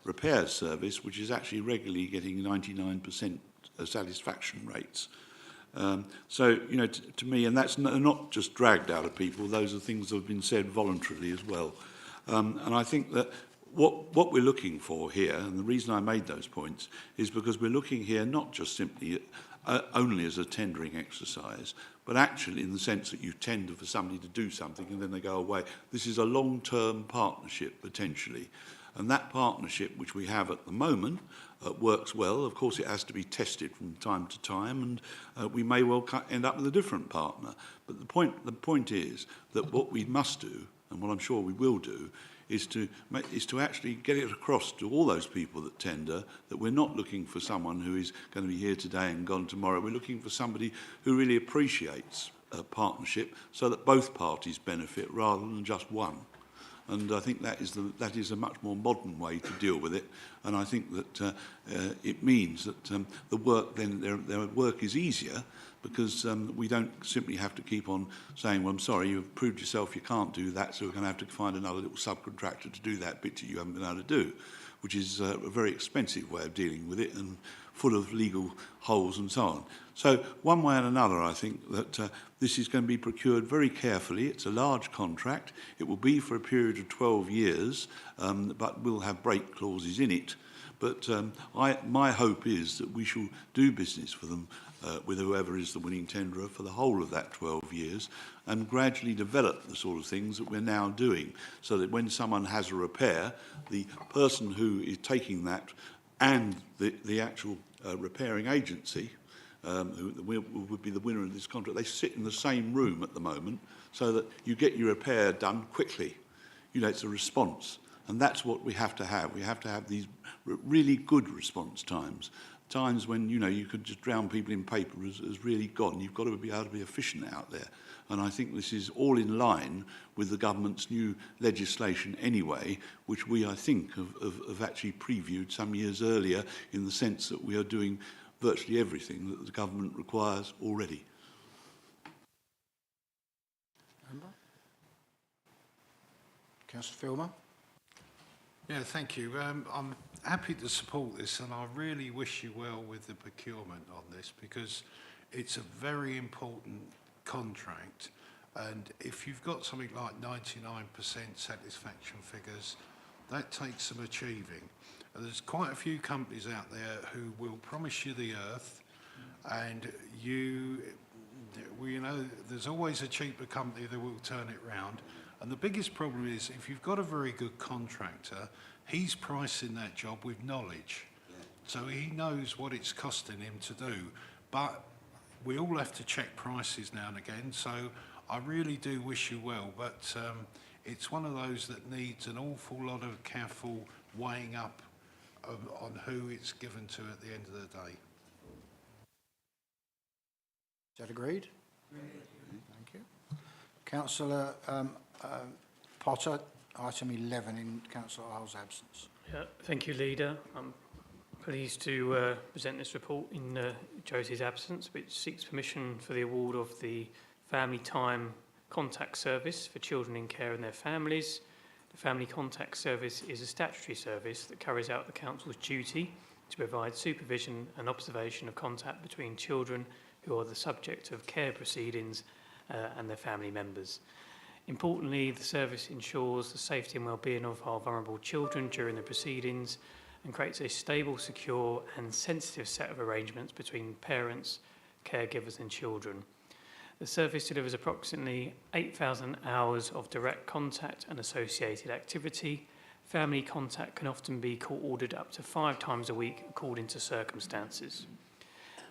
repairs service, which is actually regularly getting 99% satisfaction rates. So, you know, to me, and that's not just dragged out of people, those are things that have been said voluntarily as well. And I think that what we're looking for here, and the reason I made those points, is because we're looking here not just simply only as a tendering exercise, but actually in the sense that you tender for somebody to do something and then they go away. This is a long-term partnership, potentially. And that partnership, which we have at the moment, works well. Of course, it has to be tested from time to time, and we may well end up with a different partner. But the point is that what we must do, and what I'm sure we will do, is to actually get it across to all those people that tender that we're not looking for someone who is going to be here today and gone tomorrow. We're looking for somebody who really appreciates a partnership so that both parties benefit rather than just one. And I think that is a much more modern way to deal with it. And I think that it means that the work then their work is easier, because we don't simply have to keep on saying, well, I'm sorry, you've proved yourself you can't do that, so we're going to have to find another little subcontractor to do that bit that you haven't been able to do, which is a very expensive way of dealing with it and full of legal holes and so on. So one way and another, I think that this is going to be procured very carefully. It's a large contract. It will be for a period of 12 years, but will have break clauses in it. But my hope is that we shall do business for them with whoever is the winning tenderer for the whole of that 12 years, and gradually develop the sort of things that we're now doing, so that when someone has a repair, the person who is taking that and the actual repairing agency, who would be the winner of this contract, they sit in the same room at the moment, so that you get your repair done quickly. You know, it's a response. And that's what we have to have. We have to have these really good response times. Times when, you know, you could just drown people in paper has really gone. You've got to be able to be efficient out there. And I think this is all in line with the government's new legislation anyway, which we, I think, have actually previewed some years earlier, in the sense that we are doing virtually everything that the government requires already. Councillor Filmer. Yeah, thank you. I'm happy to support this, and I really wish you well with the procurement on this, because it's a very important contract. And if you've got something like 99% satisfaction figures, that takes some achieving. And there's quite a few companies out there who will promise you the earth, and you know, there's always a cheaper company that will turn it round. And the biggest problem is, if you've got a very good contractor, he's pricing that job with knowledge. So he knows what it's costing him to do. But we all have to check prices now and again, so I really do wish you well. But it's one of those that needs an awful lot of careful weighing up on who it's given to at the end of the day. Is that agreed? Thank you. Councillor Potter, item 11 in Councillor Earle's absence. Yeah, thank you, Leader. pleased to present this report in Josie's absence, which seeks permission for the award of the Family Time Contact Service for children in care and their families. The Family Contact Service is a statutory service that carries out the Council's duty to provide supervision and observation of contact between children who are the subject of care proceedings and their family members. Importantly, the service ensures the safety and well-being of our vulnerable children during the proceedings and creates a stable, secure and sensitive set of arrangements between parents, caregivers and children. The service delivers approximately 8,000 hours of direct contact and associated activity. Family contact can often be court-ordered up to 5 times a week according to circumstances.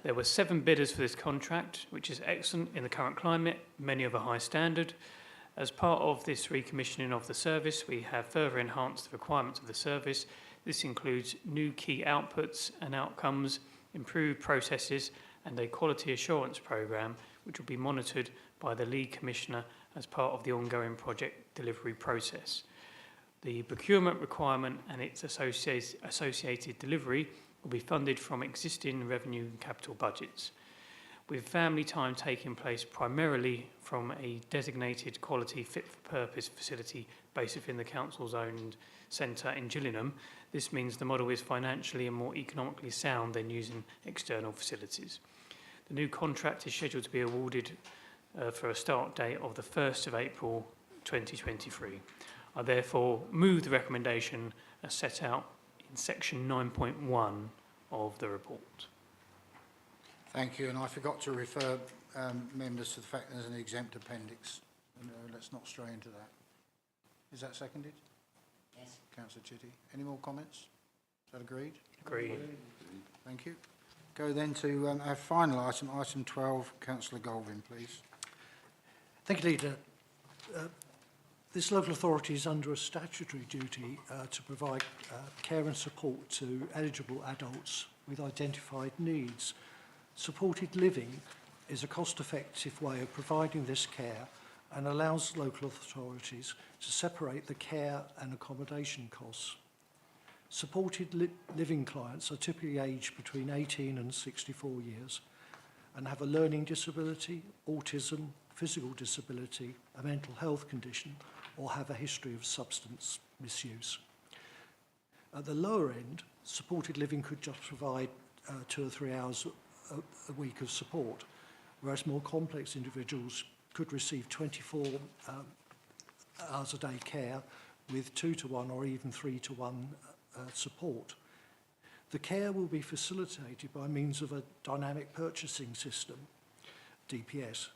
There were 7 bidders for this contract, which is excellent in the current climate, many of a high standard. As part of this recommissioning of the service, we have further enhanced the requirements of the service. This includes new key outputs and outcomes, improved processes, and a quality assurance programme, which will be monitored by the lead commissioner as part of the ongoing project delivery process. The procurement requirement and its associated delivery will be funded from existing revenue and capital budgets, with family time taking place primarily from a designated quality fit-for-purpose facility based within the Council's owned centre in Gillingham. This means the model is financially and more economically sound than using external facilities. The new contract is scheduled to be awarded for a start date of the 1st of April 2023. I therefore move the recommendation as set out in section 9.1 of the report. Thank you, and I forgot to refer members to the fact there's an exempt appendix. Let's not stray into that. Is that seconded? Yes. Councillor Chitty. Any more comments? Is that agreed? Agreed. Thank you. Go then to our final item, item 12. Councillor Golvin, please. Thank you, Leader. This local authority is under a statutory duty to provide care and support to eligible adults with identified needs. Supported living is a cost-effective way of providing this care and allows local authorities to separate the care and accommodation costs. Supported living clients are typically aged between 18 and 64 years and have a learning disability, autism, physical disability, a mental health condition, or have a history of substance misuse. At the lower end, supported living could just provide 2 or 3 hours a week of support, whereas more complex individuals could receive 24 hours a day care with 2-to-1 or even 3-to-1 support. The care will be facilitated by means of a dynamic purchasing system, DPS,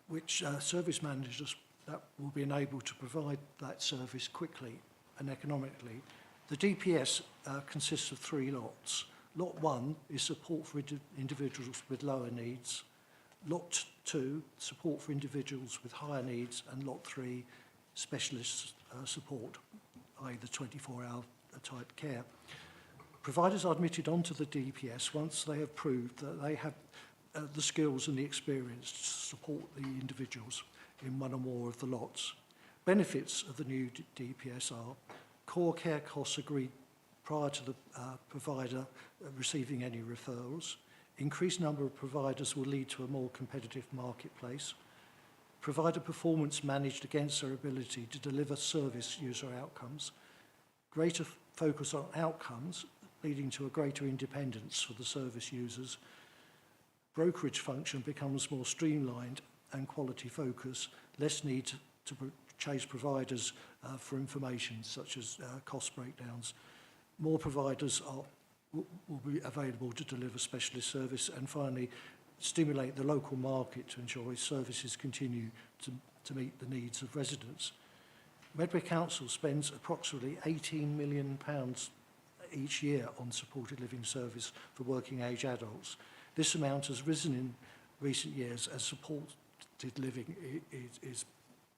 which service managers that will be enabled to provide that service quickly and economically. The DPS consists of 3 lots. Lot 1 is support for individuals with lower needs. Lot 2, support for individuals with higher needs. And Lot 3, specialist support, i.e. the 24-hour type care. Providers are admitted onto the DPS once they have proved that they have the skills and the experience to support the individuals in one or more of the lots. Benefits of the new DPS are core care costs agreed prior to the provider receiving any referrals. Increased number of providers will lead to a more competitive marketplace. Provider performance managed against their ability to deliver service user outcomes. Greater focus on outcomes, leading to a greater independence for the service users. Brokerage function becomes more streamlined and quality focus, less need to chase providers for information such as cost breakdowns. More providers will be available to deliver specialist service, and finally stimulate the local market to ensure its services continue to meet the needs of residents. Medway Council spends approximately £18 million each year on supported living service for working age adults. This amount has risen in recent years as supported living is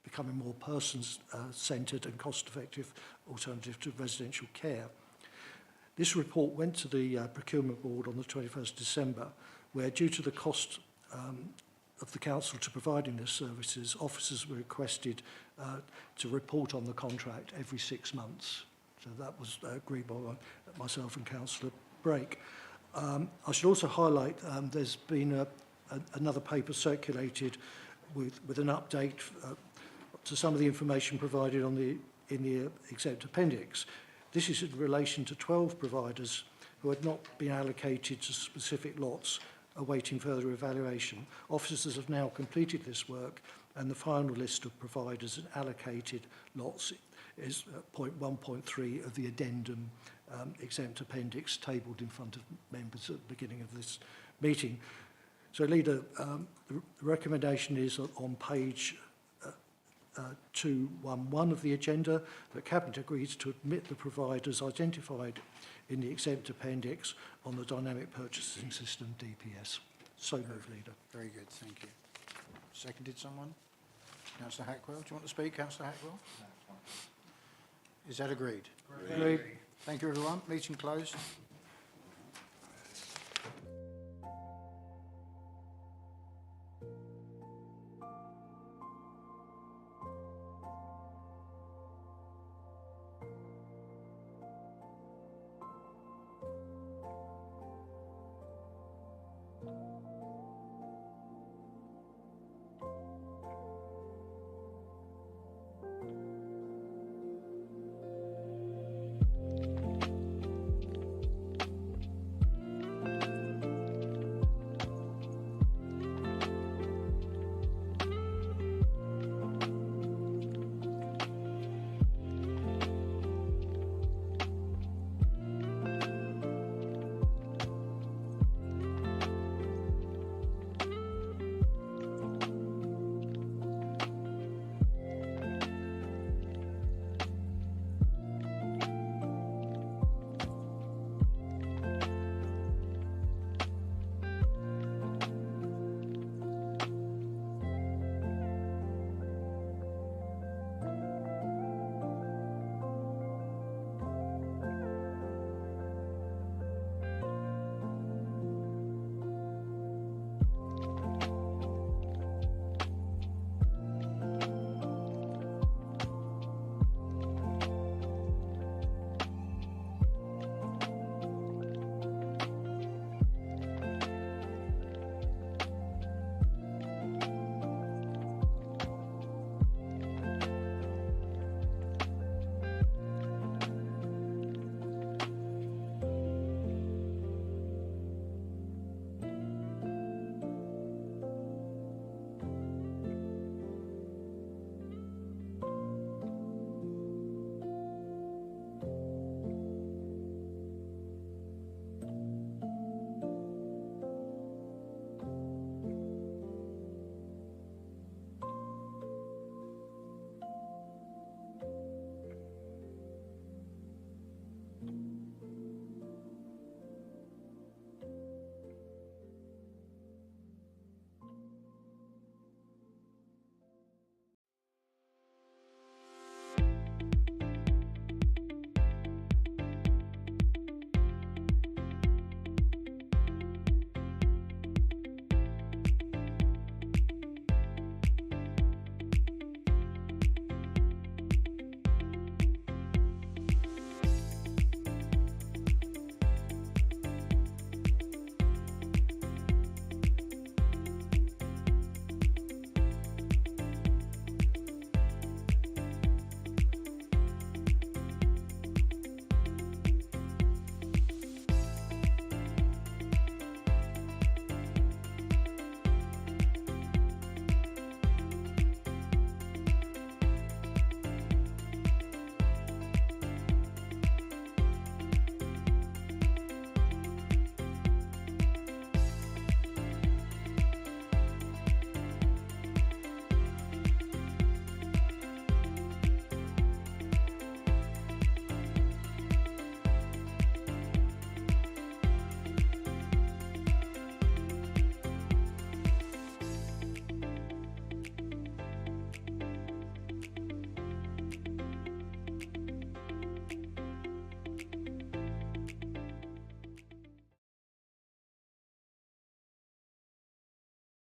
becoming more person-centred and cost-effective alternative to residential care. This report went to the Procurement Board on the 21st December, where due to the cost of the Council to providing their services, officers were requested to report on the contract every 6 months. So that was agreed by myself and Councillor Brake. I should also highlight there's been another paper circulated with an update to some of the information provided in the exempt appendix. This is in relation to 12 providers who had not been allocated to specific lots awaiting further evaluation. Officers have now completed this work, and the final list of providers and allocated lots is point 1.3 of the addendum exempt appendix tabled in front of members at the beginning of this meeting. So, Leader, the recommendation is on page 211 of the agenda that Cabinet agrees to admit the providers identified in the exempt appendix on the dynamic purchasing system DPS. So moved, Leader. Very good, thank you. Seconded someone? Councillor Hackwell, do you want to speak, Councillor Hackwell? Is that agreed? Agreed. Thank you, everyone. Meeting closed.